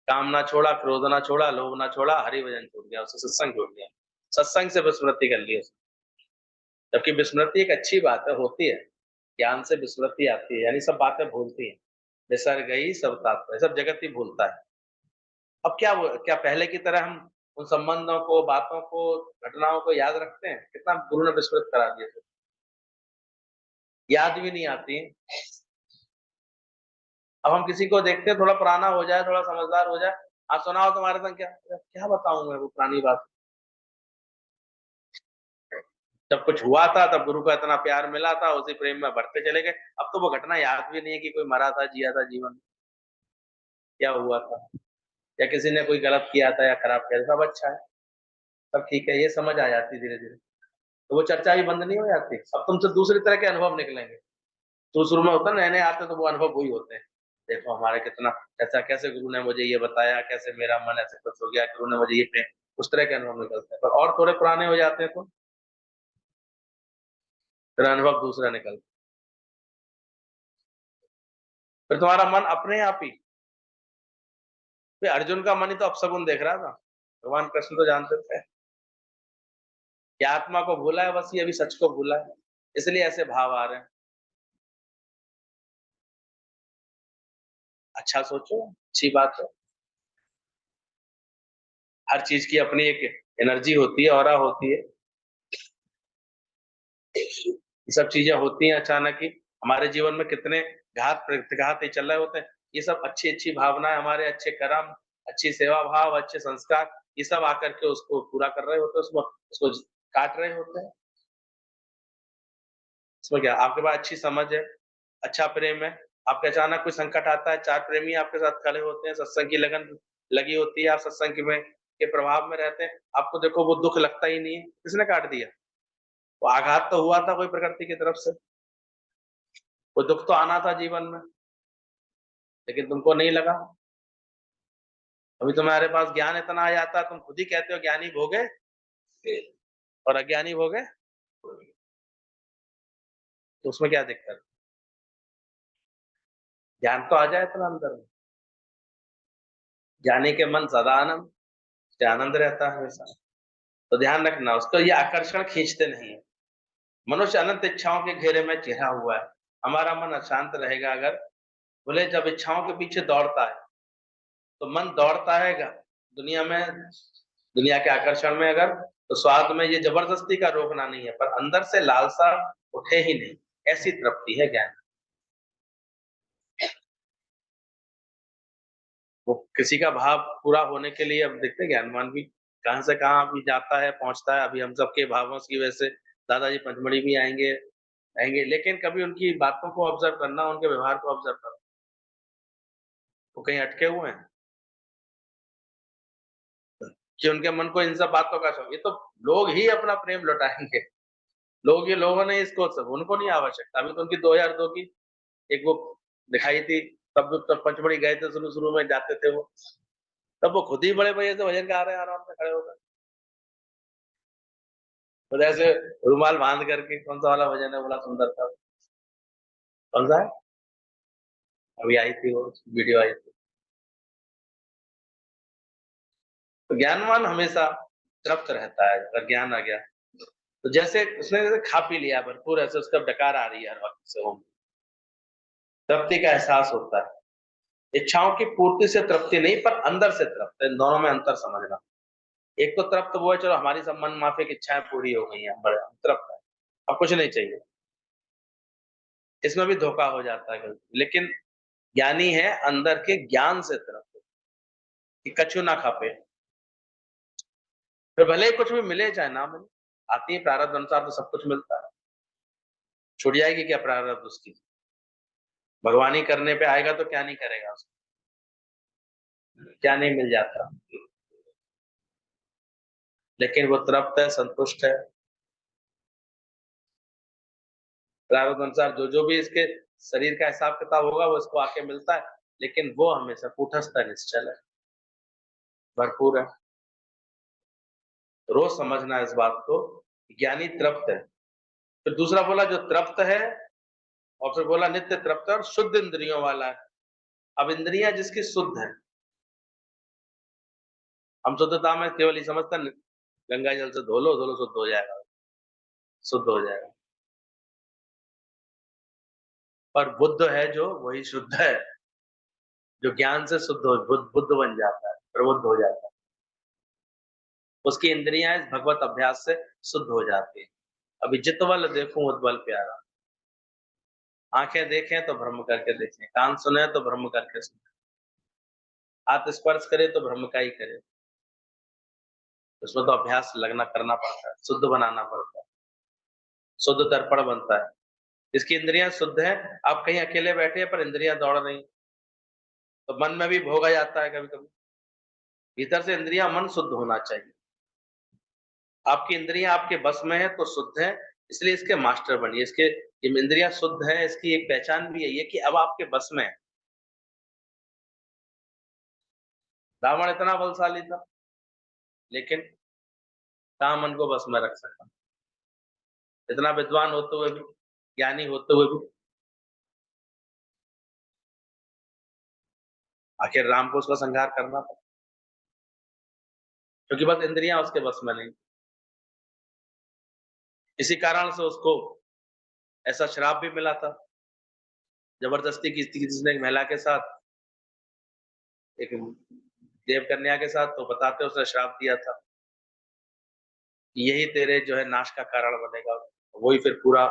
Speaker 1: काम ना छोड़ा, क्रोध ना छोड़ा, लोभ ना छोड़ा, हरि भजन छूट गया, उससे सत्संग छूट गया। सत्संग से विस्मृति कर ली उसने, जबकि विस्मृति एक अच्छी बात है, होती है। ज्ञान से विस्मृति आती है, यानी सब बातें भूलती हैं। बिसर गई सब तात्पर्य, सब जगत ही भूलता है। अब क्या पहले की तरह हम उन संबंधों को, बातों को, घटनाओं को याद रखते हैं? कितना गुरु ने विस्मृत करा दिया फिर। याद भी नहीं आती हैं। अब हम किसी को देखते हैं थोड़ा पुराना हो जाए, थोड़ा समझदार हो जाए, "हाँ, सुनाओ तुम्हारे संग क्या?" क्या बताऊँ मैं वो पुरानी बात। जब कुछ हुआ था तब गुरु का इतना प्यार मिला था, उसी प्रेम में बढ़ते चले गए। अब तो वो घटना याद भी नहीं है कि कोई मरा था, जिया था जीवन में, क्या हुआ था या किसी ने कोई गलत किया था या खराब किया था, सब अच्छा है, सब ठीक है, ये समझ आ जाती धीरे-धीरे। तो वो चर्चा भी बंद नहीं हो जाती। अब तुमसे दूसरी तरह के अनुभव निकलेंगे। शुरू-शुरू में होता है नए-नए आते तो वो अनुभव वही होते हैं। देखो हमारे कितना ऐसा कैसे गुरु ने मुझे ये बताया, कैसे मेरा मन ऐसे खुश हो गया, गुरु ने मुझे ये प्रेम उस तरह के अनुभव निकलते हैं। पर और थोड़े पुराने हो जाते हैं तो फिर अनुभव दूसरा निकलता है। फिर तुम्हारा मन अपने आप ही फिर अर्जुन का मन ही तो अपशगुन देख रहा था। भगवान कृष्ण तो जानते थे कि आत्मा को भूला है बस ये अभी सच को भूला है। इसलिए ऐसे भाव आ रहे हैं। अच्छा सोचो, अच्छी बात है। हर चीज़ की अपनी एक एनर्जी होती है, ऑरा होती है। ये सब चीज़ें होती हैं अचानक ही। हमारे जीवन में कितने घात प्रतिघात ये चल रहे होते हैं। ये सब अच्छी-अच्छी भावनाएँ, हमारे अच्छे कर्म, अच्छी सेवा भाव, अच्छे संस्कार, ये सब आकर के उसको पूरा कर रहे होते हैं, उसको उसको काट रहे होते हैं। इसमें क्या आपके पास अच्छी समझ है, अच्छा प्रेम है, आपके अचानक कोई संकट आता है, 4 प्रेमी आपके साथ खड़े होते हैं, सत्संग की लगन लगी होती है, आप सत्संग में के प्रभाव में रहते हैं, आपको देखो वो दुःख लगता ही नहीं है, किसने काट दिया? वो आघात तो हुआ था कोई प्रकृति की तरफ से, वो दुःख तो आना था जीवन में, लेकिन तुमको नहीं लगा, अभी तुम्हारे पास ज्ञान इतना आ जाता है, तुम खुद ही कहते हो ज्ञानी भोगे और अज्ञानी भोगे, तो उसमें क्या दिक्कत? ज्ञान तो आ जाए इतना अंदर में। ज्ञानी के मन सदा आनंद, उससे आनंद रहता है हमेशा। तो ध्यान रखना, उसको ये आकर्षण खींचते नहीं है। मनुष्य अनंत इच्छाओं के घेरे में घिरा हुआ है। हमारा मन अशांत रहेगा अगर, बोले जब इच्छाओं के पीछे दौड़ता है तो मन दौड़ता है दुनिया में, दुनिया के आकर्षण में अगर, तो स्वाद में ये जबरदस्ती का रोकना नहीं है, पर अंदर से लालसा उठे ही नहीं, ऐसी तृप्ति है ज्ञान। वो किसी का भाव पूरा होने के लिए, अब देखते हैं ज्ञानवान भी कहाँ से कहाँ अभी जाता है, पहुंचता है। अभी हम सबके भावों की वजह से दादाजी पंचमढ़ी भी आएंगे आएंगे, लेकिन कभी उनकी बातों को ऑब्जर्व करना, उनके व्यवहार को ऑब्जर्व करना, वो कहीं अटके हुए हैं कि उनके मन को इन सब बातों का शौक। ये तो लोग ही अपना प्रेम लौटाएंगे, लोग, ये लोगों ने इसको सब, उनको नहीं आवश्यकता। अभी तो उनकी 2002 की एक वो दिखाई थी, तब पंचमढ़ी गए थे, शुरू शुरू में जाते थे वो, तब वो खुद ही बड़े भैया से भजन गा रहे हैं आराम से खड़े होकर, तो ऐसे रुमाल बांध करके। कौन सा वाला भजन है, बड़ा सुंदर था, कौन सा है? अभी आई थी वो वीडियो आई थी। तो ज्ञानवान हमेशा तृप्त रहता है, अगर ज्ञान आ गया तो जैसे उसने जैसे खा पी लिया भरपूर, ऐसे उसका डकार आ रही है हर वक्त से, वो तृप्ति का एहसास होता है। इच्छाओं की पूर्ति से तृप्ति नहीं, पर अंदर से तृप्त है। इन दोनों में अंतर समझना। एक तो तृप्त वो है, चलो हमारी सब मन माफिक इच्छाएं पूरी हो गई हैं, बड़े तृप्त है, अब कुछ नहीं चाहिए। इसमें भी धोखा हो जाता है कभी। लेकिन ज्ञानी है अंदर के ज्ञान से तृप्त, कि कछु ना खापे, फिर भले ही कुछ भी मिले चाहे ना मिले, आती है प्रारब्ध अनुसार तो सब कुछ मिलता है। छूट जाएगी क्या प्रारब्ध उसकी? भगवानी करने पे आएगा तो क्या नहीं करेगा उसको, क्या नहीं मिल जाता। लेकिन वो तृप्त है, संतुष्ट है, प्रारब्ध अनुसार जो जो भी इसके शरीर का हिसाब किताब होगा वो इसको आके मिलता है। लेकिन वो हमेशा कूटस्थ है, निश्चल है, भरपूर है। रोज समझना इस बात को, ज्ञानी तृप्त है। फिर दूसरा बोला जो तृप्त है, और फिर बोला नित्य तृप्त है और शुद्ध इंद्रियों वाला है। अब इंद्रियां जिसकी शुद्ध है, हम शुद्धता में केवल ये समझते हैं गंगा जल से धो लो शुद्ध हो जाएगा, शुद्ध हो जाएगा। पर बुद्ध है जो, वही शुद्ध है, जो ज्ञान से शुद्ध हो, बुद्ध बन जाता है, प्रबुद्ध हो जाता है। उसकी इंद्रियां इस भगवत अभ्यास से शुद्ध हो जाती है। अभी जितवल देखूं उतवल प्यारा, आंखें देखें तो भ्रम करके देखें, कान सुने तो भ्रम करके सुने, हाथ स्पर्श करे तो भ्रम का ही करे। उसमें तो अभ्यास लगना, करना पड़ता है, शुद्ध बनाना पड़ता है, शुद्ध दर्पण बनता है। इसकी इंद्रियां शुद्ध है। आप कहीं अकेले बैठे हैं पर इंद्रियां दौड़ रही, तो मन में भी भोगा जाता है कभी कभी। भीतर से इंद्रियां, मन शुद्ध होना चाहिए। आपकी इंद्रियां आपके बस में है तो शुद्ध है, इसलिए इसके मास्टर बनिए। इसके ये इंद्रियां शुद्ध है, इसकी एक पहचान भी यही है कि अब आपके बस में है। रावण इतना बलशाली था, लेकिन कहाँ मन को बस में रख सका। इतना विद्वान होते हुए भी, ज्ञानी होते हुए भी, आखिर राम को उसका संहार करना था, क्योंकि बस इंद्रियां उसके बस में नहीं। इसी कारण से उसको ऐसा श्राप भी मिला था, जबरदस्ती की थी जिसने एक महिला के साथ, एक देव कन्या के साथ, तो बताते उसने श्राप दिया था कि यही तेरे जो है नाश का कारण बनेगा। वही फिर पूरा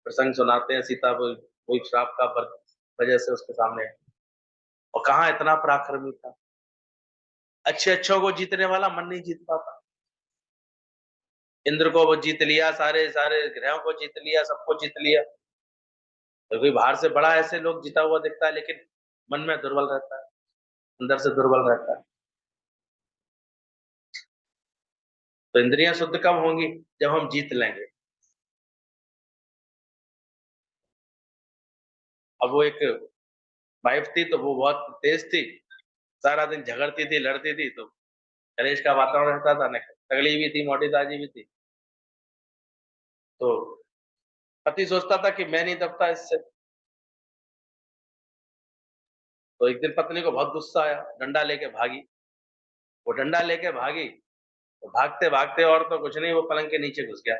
Speaker 1: प्रसंग सुनाते हैं, सीता वही श्राप का वजह से उसके सामने है। और कहाँ इतना पराक्रमी था, अच्छे अच्छों को जीतने वाला मन नहीं जीत पाता। इंद्र को वो जीत लिया, सारे सारे ग्रहों को जीत लिया, सबको जीत लिया, तो कोई बाहर से बड़ा ऐसे लोग जीता हुआ दिखता है, लेकिन मन में दुर्बल रहता है, अंदर से दुर्बल रहता है। तो इंद्रियां शुद्ध कब होंगी? जब हम जीत लेंगे। अब वो एक वाइफ थी तो वो बहुत तेज थी, सारा दिन झगड़ती थी, लड़ती थी, तो कलेश का वातावरण रहता था, न तगड़ी भी थी, मोटी ताजी भी थी। तो पति सोचता था कि मैं नहीं दबता इससे। तो एक दिन पत्नी को बहुत गुस्सा आया, डंडा लेके भागी। वो डंडा लेके भागी, तो भागते-भागते और तो कुछ नहीं, वो पलंग के नीचे घुस गया।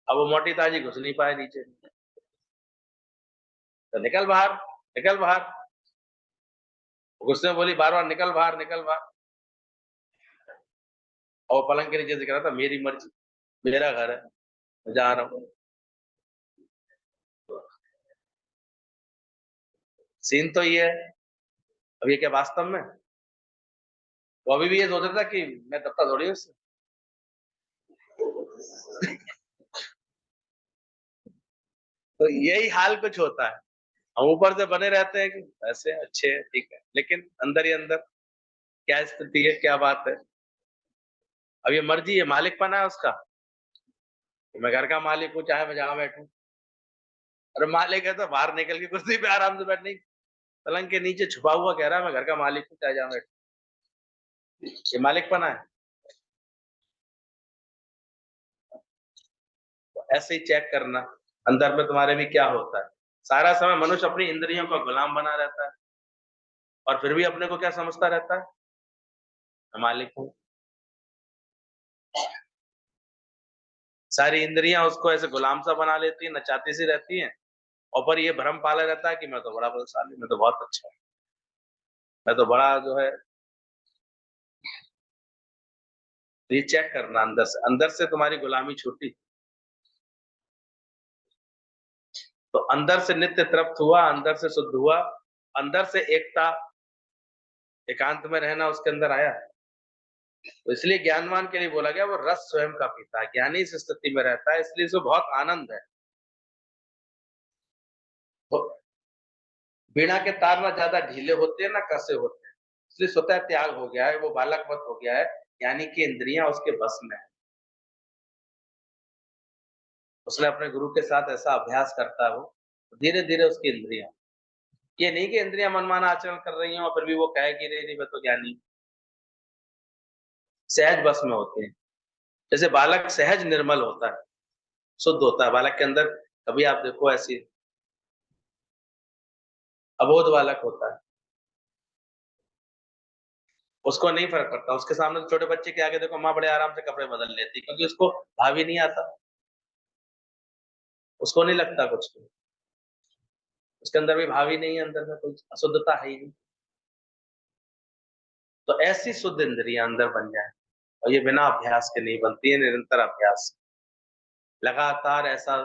Speaker 1: अब वो मोटी ताजी घुस नहीं पाए नीचे। तो निकल बाहर। वो गुस्से में बोली बार-बार, निकल बाहर। और वो पलंग के नीचे से कह रहा था, मेरी मर्ज़ी, मेरा घर है, मैं जा रहा हूँ। सीन तो ये है, अब ये क्या वास्तव में? वो अभी भी ये सोच रहा था कि मैं दबता थोड़ी हूँ उससे। तो यही हाल कुछ होता है। हम ऊपर से बने रहते हैं कि ऐसे अच्छे हैं, ठीक है, लेकिन अंदर ही अंदर क्या स्थिति है, क्या बात है? अब ये मर्ज़ी है, मालिकपना है उसका, कि मैं घर का मालिक हूँ, चाहे मैं जहाँ बैठूँ। अरे मालिक है तो बाहर निकल के कुर्सी पे आराम से बैठ, नहीं, पलंग के नीचे छुपा हुआ कह रहा है मैं घर का मालिक हूँ, चाहे जहाँ बैठूँ। ये मालिकपना है। तो ऐसे ही चेक करना, अंदर में तुम्हारे भी क्या होता है। सारा समय मनुष्य अपनी इंद्रियों का गुलाम बना रहता है और फिर भी अपने को क्या समझता रहता है? मैं मालिक हूँ। सारी इंद्रियाँ उसको ऐसे गुलाम सा बना लेती हैं, नचाती सी रहती हैं और पर ये भ्रम पाला रहता है कि मैं तो बड़ा बलशाली, मैं तो बहुत अच्छा हूँ, मैं तो बड़ा जो है। तो ये चेक करना अंदर से तुम्हारी गुलामी छूटी। तो अंदर से नित्य तृप्त हुआ, अंदर से शुद्ध हुआ, अंदर से एकता, एकांत में रहना उसके अंदर आया। तो इसलिए ज्ञानवान के लिए बोला गया वो रस स्वयं का पीता है, ज्ञानी इस स्थिति में रहता है, इसलिए उसे बहुत आनंद है। तो वीणा के तार ना ज्यादा ढीले होते हैं ना कसे होते हैं, इसलिए स्वतः त्याग हो गया है, वो बालक वत हो गया है, यानी कि इंद्रियां उसके बस में है। उसने अपने गुरु के साथ ऐसा अभ्यास करता है, वो धीरे धीरे उसकी इंद्रियां, ये नहीं कि इंद्रियां मनमाना आचरण कर रही हैं और फिर भी वो कहे कि नहीं नहीं मैं तो ज्ञानी, सहज बस में होते हैं। जैसे बालक सहज निर्मल होता है, शुद्ध होता है, बालक के अंदर कभी आप देखो ऐसी अबोध बालक होता है, उसको नहीं फ़र्क पड़ता, उसके सामने तो छोटे बच्चे के आगे देखो माँ बड़े आराम से कपड़े बदल लेती है क्योंकि उसको भाव ही नहीं आता, उसको नहीं लगता कुछ भी, उसके अंदर भी भाव ही नहीं है, अंदर में कोई अशुद्धता है ही नहीं। तो ऐसी शुद्ध इंद्रियाँ अंदर बन जाएँ और ये बिना अभ्यास के नहीं बनती है, निरंतर अभ्यास, लगातार ऐसा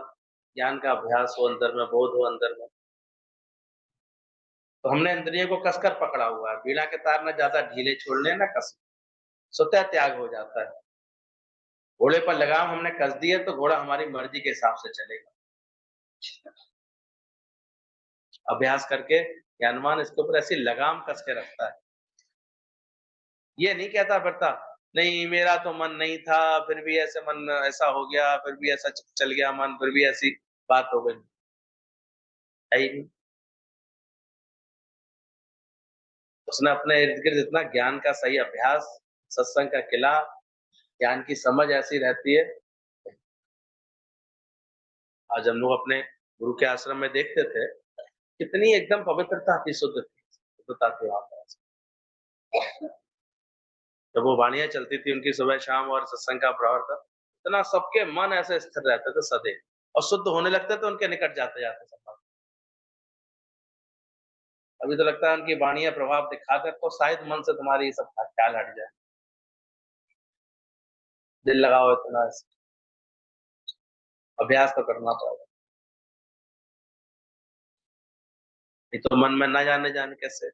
Speaker 1: ज्ञान का अभ्यास हो अंदर में, बोध हो अंदर में। तो हमने इंद्रियों को कसकर पकड़ा हुआ है, वीणा के तार ना ज़्यादा ढीले छोड़ने ना कस, स्वतः त्याग हो जाता है। घोड़े पर लगाम हमने कस दी है तो घोड़ा हमारी मर्ज़ी के हिसाब से चलेगा। अभ्यास करके ज्ञानवान इसके ऊपर ऐसी लगाम कस के रखता है। ये नहीं कहता फिरता, नहीं मेरा तो मन नहीं था, फिर भी ऐसे मन ऐसा हो गया, फिर भी ऐसा चल गया मन, फिर भी ऐसी बात हो गई, है ही नहीं। उसने अपने इर्द-गिर्द इतना ज्ञान का सही अभ्यास, सत्संग का किला, ज्ञान की समझ ऐसी रहती है। आज हम लोग अपने गुरु के आश्रम में देखते थे, कितनी एकदम पवित्रता थी, शुद्धता थी वहाँ पर। जब वो वाणियाँ चलती थी उनकी सुबह-शाम और सत्संग का प्रवचन, इतना सबके मन ऐसे स्थिर रहते थे सदैव और शुद्ध होने लगते थे उनके निकट जाते-जाते सब। अभी तो लगता है उनकी वाणियाँ प्रभाव दिखाकर तो शायद मन से तुम्हारी ये सब ख्याल हट जाए। दिल लगाओ इतना, अभ्यास तो करना पड़ेगा। नहीं तो मन में ना जाने-जाने कैसे,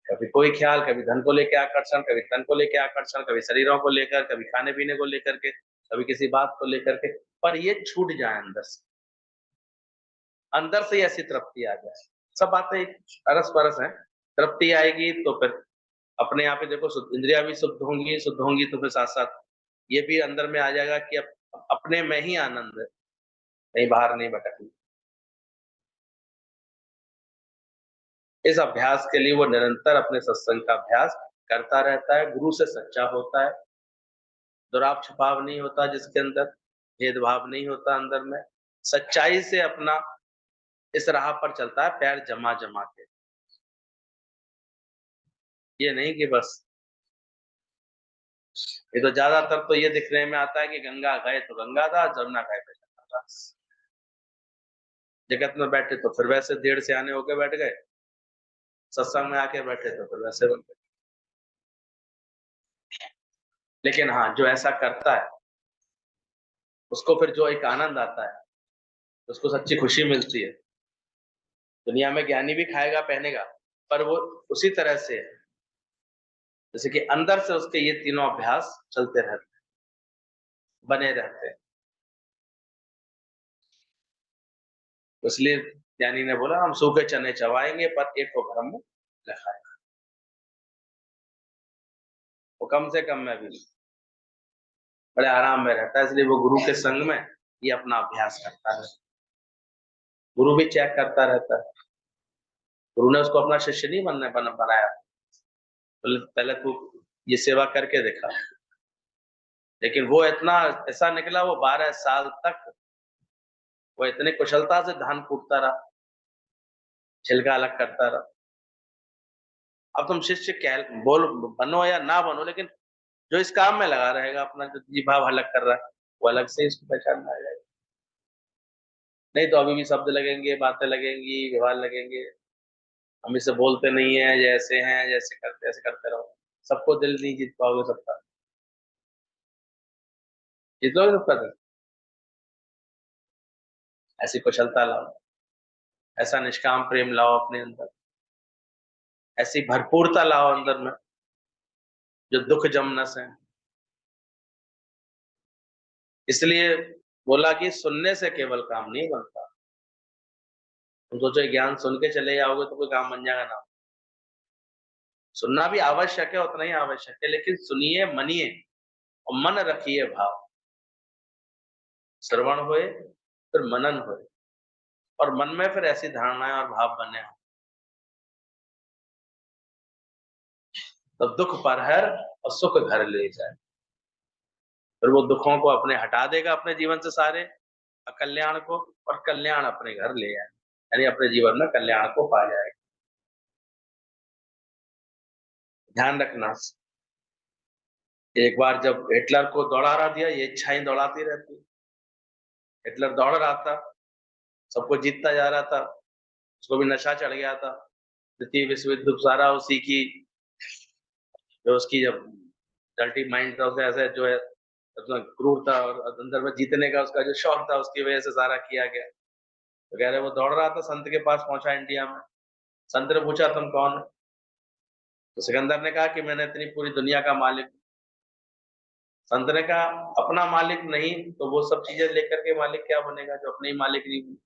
Speaker 1: कभी कोई ख्याल, कभी धन को लेके आकर्षण, कभी तन को लेके आकर्षण, कभी शरीरों को लेकर, कभी खाने-पीने को लेकर के, कभी किसी बात को लेकर के, पर ये छूट जाए अंदर से ही ऐसी तृप्ति आ जाए। सब बातें अरस-परस हैं, तृप्ति आएगी तो फिर अपने आप ही देखो इंद्रियाँ भी शुद्ध होंगी तो फिर साथ-साथ ये भी अंदर में आ जाएगा कि अब अपने में ही आनंद है, कहीं बाहर नहीं भटकना। इस अभ्यास के लिए वो निरंतर अपने सत्संग का अभ्यास करता रहता है, गुरु से सच्चा होता है, दुराव छुपाव नहीं होता जिसके अंदर, भेदभाव नहीं होता अंदर में, सच्चाई से अपना इस राह पर चलता है पैर जमा जमा के। ये नहीं कि बस, ये तो ज्यादातर तो ये दिखने में आता है कि गंगा गए तो गंगादास, जमुना गए तो जमुनादास। जगत में बैठे तो फिर वैसे देड़ से आने होके बैठ गए, सत्संग में आके बैठे तो फिर वैसे बन गए। लेकिन हाँ, जो ऐसा करता है उसको फिर जो एक आनंद आता है, उसको सच्ची खुशी मिलती है। दुनिया में ज्ञानी भी खाएगा पहनेगा, पर वो उसी तरह से है जैसे कि अंदर से उसके ये तीनों अभ्यास चलते रहते हैं, बने रहते हैं। इसलिए ज्ञानी ने बोला हम सूखे चने चबाएंगे पर एक को ब्रह्म न खाएगा। वो कम से कम में भी बड़े आराम में रहता है, इसलिए वो गुरु के संग में ये अपना अभ्यास करता है। गुरु भी चेक करता रहता है। गुरु ने उसको अपना शिष्य नहीं बनाया, बोले पहले तू ये सेवा करके देखा। लेकिन वो इतना ऐसा निकला, वो 12 साल तक वो इतनी कुशलता से धान कूटता रहा, छिलका अलग करता रहा। अब तुम शिष्य कह बोल बनो या ना बनो, लेकिन जो इस काम में लगा रहेगा, अपना जो जी भाव अलग कर रहा है, वो अलग से इसको पहचान में आ जाएगा। नहीं तो अभी भी शब्द लगेंगे, बातें लगेंगी, व्यवहार लगेंगे, हम इसे बोलते नहीं है, जैसे हैं जैसे करते ऐसे करते रहो। सबको दिल नहीं जीत पाओगे सबका, जीतोगे सबका दिल? ऐसी कुशलता लाओ, ऐसा निष्काम प्रेम लाओ अपने अंदर, ऐसी भरपूरता लाओ अंदर में, जो दुख जम न से। इसलिए बोला कि सुनने से केवल काम नहीं बनता। तुम सोचो ज्ञान सुन के चले जाओगे तो कोई काम बन जाएगा ना? सुनना भी आवश्यक है, उतना ही आवश्यक है, लेकिन सुनिए, मनिए और मन रखिए भाव। श्रवण होए, फिर मनन होए, और मन में फिर ऐसी धारणाएं और भाव बने हो, तब दुख पर हर और सुख घर ले जाए। फिर वो दुखों को अपने हटा देगा अपने जीवन से सारे, अकल्याण को, और कल्याण अपने घर ले आए, यानी अपने जीवन में कल्याण को पा जाएगा। ध्यान रखना, एक बार जब हिटलर को दौड़ा रहा दिया, ये इच्छाएं दौड़ाती रहती। हिटलर दौड़ रहा था, सबको जीतता जा रहा था, उसको भी नशा चढ़ गया था। द्वितीय विश्व युद्ध सारा उसी की, जो उसकी जब डर्टी माइंड था, उसे ऐसे जो है अपना क्रूर था, और अंदर में जीतने का उसका जो शौक था, उसकी वजह से सारा किया गया। तो कह रहे वो दौड़ रहा था, संत के पास पहुंचा इंडिया में। संत ने पूछा तुम कौन हो? तो सिकंदर ने कहा कि मैंने इतनी पूरी दुनिया का मालिक। संत ने कहा अपना मालिक नहीं तो वो सब चीजें लेकर के मालिक क्या बनेगा जो अपने ही मालिक नहीं हुई?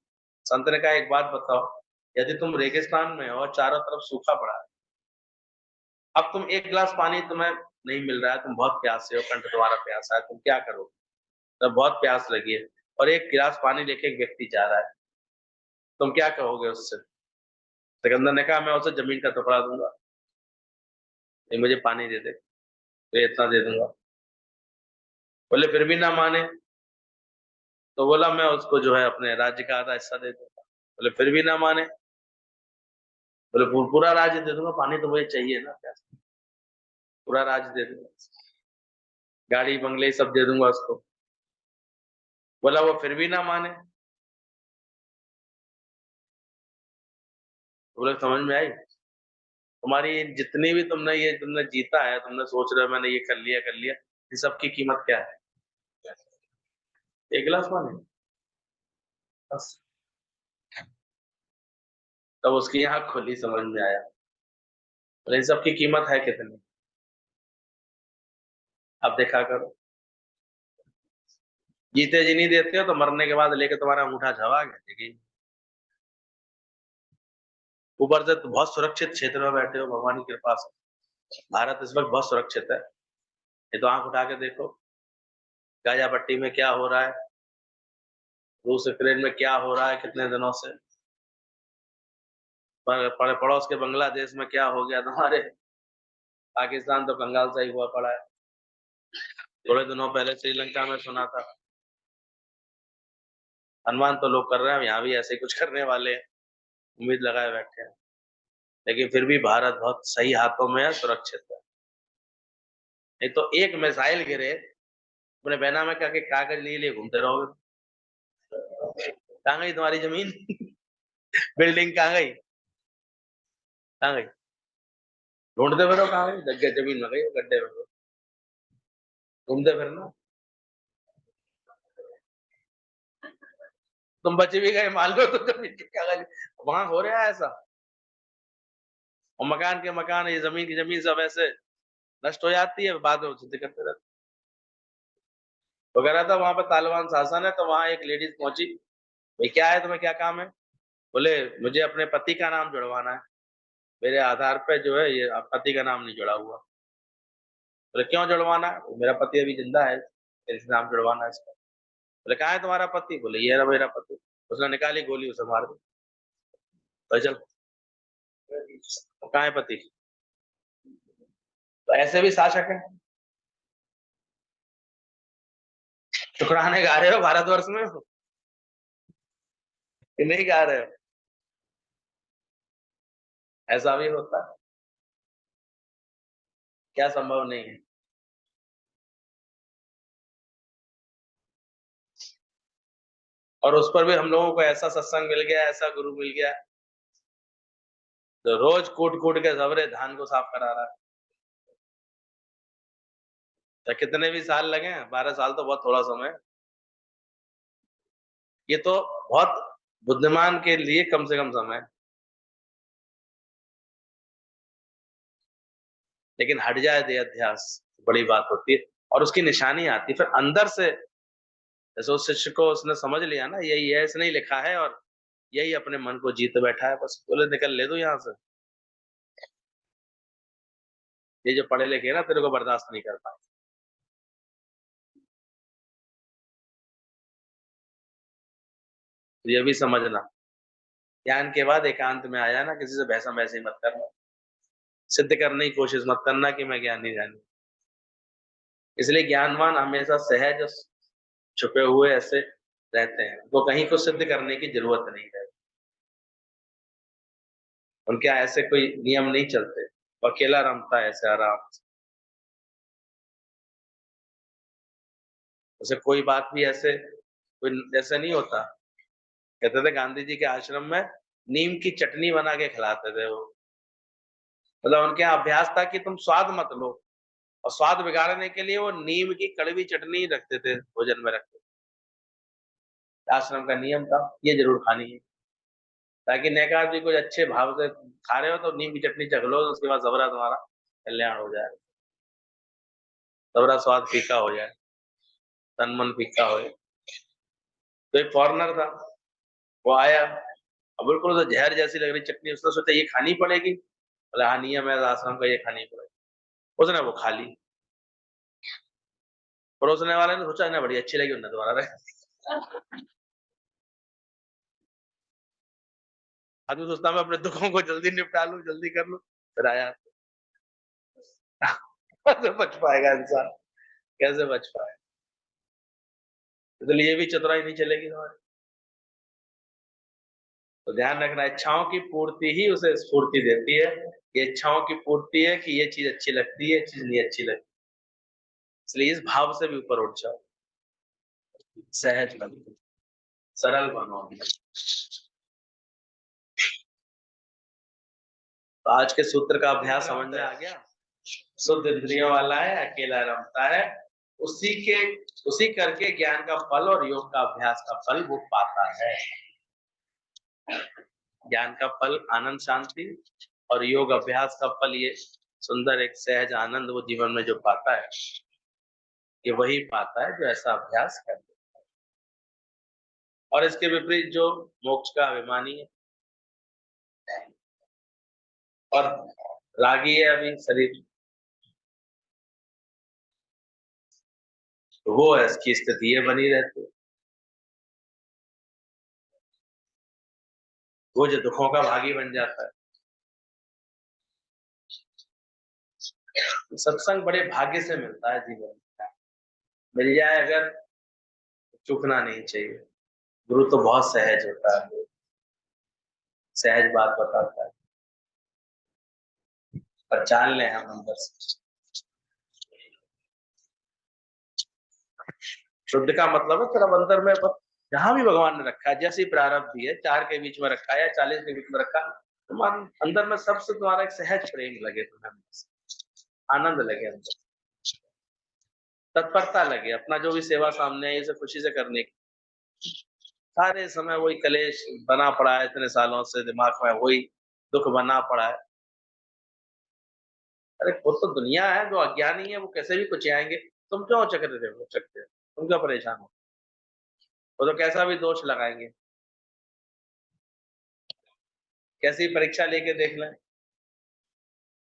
Speaker 1: संत ने कहा एक बात बताओ, यदि तुम रेगिस्तान में हो और चारों तरफ सूखा पड़ा है, अब तुम एक गिलास पानी तुम्हें नहीं मिल रहा है, तुम बहुत प्यासे हो, कंठ तुम्हारा प्यासा है, तुम क्या करोगे? तब बहुत प्यास लगी है और एक गिलास पानी लेके एक व्यक्ति जा रहा है, तुम क्या कहोगे उससे? सिकंदर ने कहा मैं उसे जमीन का टुकड़ा दूंगा, ये मुझे पानी दे दे तो ये इतना दे दूंगा। बोले फिर भी ना माने, तो बोला मैं उसको जो है अपने राज्य का आधा हिस्सा दे दूंगा। बोले फिर भी ना माने, बोले पूरा राज्य दे दूंगा, पानी तो मुझे चाहिए ना, प्यास, पूरा राज्य दे दूंगा, गाड़ी बंगले सब दे दूंगा उसको। बोला वो फिर भी ना माने, तो बोले समझ में आई? तुम्हारी जितनी भी तुमने जीता है, तुमने सोच रहे हो मैंने ये कर लिया, इन सब की कीमत क्या है? एक गिलास पानी बस। तब उसकी आंख खुली, समझ में आया, बोले इन सब की कीमत है कितनी? अब देखा करो, जीते जी नहीं देते हो तो मरने के बाद लेके तुम्हारा अंगूठा झवा गया, ठीक है? ऊपर से तो बहुत सुरक्षित क्षेत्र में बैठे हो, भगवान की कृपा से भारत इस वक्त बहुत सुरक्षित है। ये तो आंख उठा के देखो, गाजा पट्टी में क्या हो रहा है, रूस यूक्रेन में क्या हो रहा है कितने दिनों से। पड़ोस के बांग्लादेश में क्या हो गया, तुम्हारे पाकिस्तान तो कंगाल सा ही हुआ पड़ा है। थोड़े दिनों पहले श्रीलंका में सुना था। अनुमान तो लोग कर रहे हैं यहाँ भी ऐसे ही कुछ करने वाले हैं, उम्मीद लगाए बैठे हैं। लेकिन फिर भी भारत बहुत सही हाथों में है, सुरक्षित है। नहीं तो एक मिसाइल गिरे, अपने बैना में क्या के कागज लिए लिए घूमते रहोगे। कहाँ गई तुम्हारी जमीन? बिल्डिंग कहाँ गई? कहाँ गई? ढूंढते फिरो कहाँ गई, जगह जमीन में गई, गड्ढे में गई। घूमते फिरना। तुम बच भी गए मान लो तो जमीन के कागज वहां हो रहा है ऐसा। और मकान के मकान, ये जमीन की जमीन सब ऐसे नष्ट हो जाती है, बाद में वो चिंता करते रहते। वो कह रहा था वहां पर तालिबान शासन है, तो वहां एक लेडीज पहुंची, भाई क्या है तुम्हें, क्या काम है? बोले मुझे अपने पति का नाम जुड़वाना है, मेरे आधार पे जो है ये पति का नाम नहीं जुड़ा हुआ। बोले क्यों जुड़वाना है? मेरा पति अभी जिंदा है, इस नाम जुड़वाना है इसका। बोले कहाँ है तुम्हारा पति? बोले ये रहा मेरा पति। उसने निकाली गोली, उसे मार दी। तो चल, कहाँ है पति? तो ऐसे भी शासक है। शुक्राने गा रहे हो भारतवर्ष में कि नहीं गा रहे हो? ऐसा भी होता है, क्या संभव नहीं है? और उस पर भी हम लोगों को ऐसा सत्संग मिल गया, ऐसा गुरु मिल गया, तो रोज कूट कूट के सबरे धान को साफ करा रहा है। तो कितने भी साल लगे, 12 साल तो बहुत थोड़ा समय है। ये तो बहुत बुद्धिमान के लिए कम से कम समय है। लेकिन हट जाए दे अध्यास, बड़ी बात होती है। और उसकी निशानी आती है फिर अंदर से। जैसे उस शिष्य को उसने समझ लिया ना, यही है, इसने ही लिखा है और यही अपने मन को जीत बैठा है, बस बोले निकल ले दो यहाँ से। ये जो पढ़े लिखे है ना, तेरे को बर्दाश्त नहीं कर पाए। तो ये भी समझना, ज्ञान के बाद एकांत में आया ना, किसी से बहसा बहसी मत करना, सिद्ध करने की कोशिश मत करना कि मैं ज्ञानी जानी। इसलिए ज्ञानवान हमेशा सहज, छुपे हुए ऐसे रहते हैं, वो कहीं को सिद्ध करने की जरूरत नहीं है। उनके यहाँ ऐसे कोई नियम नहीं चलते, वो अकेला रमता है ऐसे आराम से। उसे कोई बात भी ऐसे कोई ऐसे नहीं होता। कहते थे गांधी जी के आश्रम में नीम की चटनी बना के खिलाते थे वो। मतलब उनके यहाँ अभ्यास था कि तुम स्वाद मत लो, और स्वाद बिगाड़ने के लिए वो नीम की कड़वी चटनी रखते थे भोजन में रखते। आश्रम का नियम था ये जरूर खानी है, ताकि नेकार जी कुछ अच्छे भाव से खा रहे हो तो नीम की चटनी चख लो, उसके बाद जबरा तुम्हारा कल्याण हो जाए, जबरा स्वाद फीका हो जाए, तन मन फीका हो जाए। तो एक फॉरनर था, वो आया, अब बिल्कुल उसे जहर जैसी लग रही चटनी, उसने सोचा ये खानी पड़ेगी। बोला हाँ नियम है आश्रम का, ये खानी पड़ेगी। उसने वो खा ली। परोसने वाले ने सोचा ना बड़ी अच्छी लगी, उन्होंने दोबारा रख। आदमी सोचता मैं अपने दुखों को जल्दी निपटा लूं, जल्दी कर लूं, फिर आया। कैसे बच पाएगा इंसान, कैसे बच पाएगा? इसलिए भी चतुराई नहीं चलेगी हमारी। तो ध्यान रखना, इच्छाओं की पूर्ति ही उसे स्फूर्ति देती है। ये इच्छाओं की पूर्ति है कि ये चीज अच्छी लगती है, ये चीज नहीं अच्छी लगती। इसलिए इस भाव से भी ऊपर उठ जाओ, सहज बनो, सरल बनो। तो आज के सूत्र का अभ्यास समझ में आ गया। शुद्ध इंद्रियों वाला है, अकेला रमता है, उसी के उसी करके ज्ञान का फल और योग का अभ्यास का फल वो पाता है। ज्ञान का फल आनंद शांति, और योग अभ्यास का फल ये सुंदर एक सहज आनंद वो जीवन में जो पाता है, ये वही पाता है जो ऐसा अभ्यास कर। और इसके विपरीत जो मोक्ष का अभिमानी है और रागी है अभी शरीर, तो वो है इसकी स्थिति ये बनी रहती है। वो जो दुखों का भागी बन जाता है। तो सत्संग बड़े भाग्य से मिलता है जीवन में। मिल जाए अगर, चूकना नहीं चाहिए। गुरु तो बहुत सहज होता है, सहज बात बताता है, पहचान लें हम अंदर से। शुद्ध का मतलब है सिर्फ अंदर में बस, जहां भी भगवान ने रखा है, जैसी प्रारब्ध भी है, 4 के बीच में रखा है या 40 के बीच में रखा, तुम्हारे अंदर में सबसे तुम्हारा एक सहज प्रेम लगे, तुम्हें आनंद लगे, अंदर तत्परता लगे, अपना जो भी सेवा सामने है इसे खुशी से करने की। सारे समय वही कलेश बना पड़ा है, इतने सालों से दिमाग में वही दुख बना पड़ा है। अरे वो तो दुनिया है, जो अज्ञानी है वो कैसे भी कुछ आएंगे, तुम क्यों चक्र रहे हो, चकते हो, तुम क्यों परेशान हो, वो तो कैसा भी दोष लगाएंगे, कैसी परीक्षा लेके देख लें।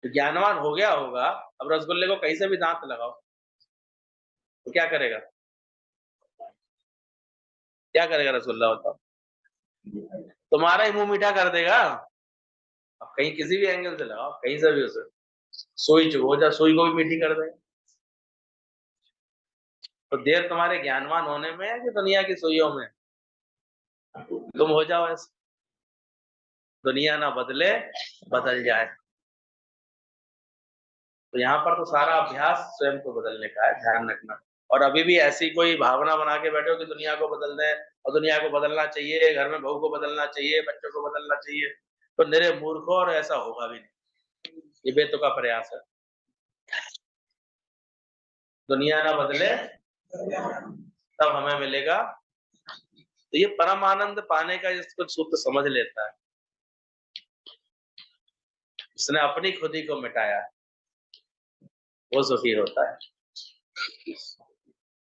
Speaker 1: तो ज्ञानवान हो गया होगा, अब रसगुल्ले को कहीं से भी दांत लगाओ तो क्या करेगा, क्या करेगा रसगुल्ला, बताओ, तुम्हारा ही मुंह मीठा कर देगा। अब कहीं किसी भी एंगल से लगाओ, कहीं से भी उसे, सुई चुभो जा, सुई को भी मीठी कर देगा। तो देर तुम्हारे ज्ञानवान होने में है कि दुनिया की सुइयों में, तुम हो जाओ ऐसे, दुनिया ना बदले, बदल जाए। तो यहाँ पर तो सारा अभ्यास स्वयं को बदलने का है, ध्यान रखना। और अभी भी ऐसी कोई भावना बना के बैठो कि दुनिया को बदल दें, और दुनिया को बदलना चाहिए, घर में बहू को बदलना चाहिए, बच्चों को बदलना चाहिए, तो निरे मूर्खों, और ऐसा होगा भी नहीं। ये बेतुका प्रयास है। दुनिया ना बदले तब हमें मिलेगा। तो ये परम आनंद पाने का जिसको सूत्र समझ लेता है, उसने अपनी खुदी को मिटाया, वो सुखी होता है।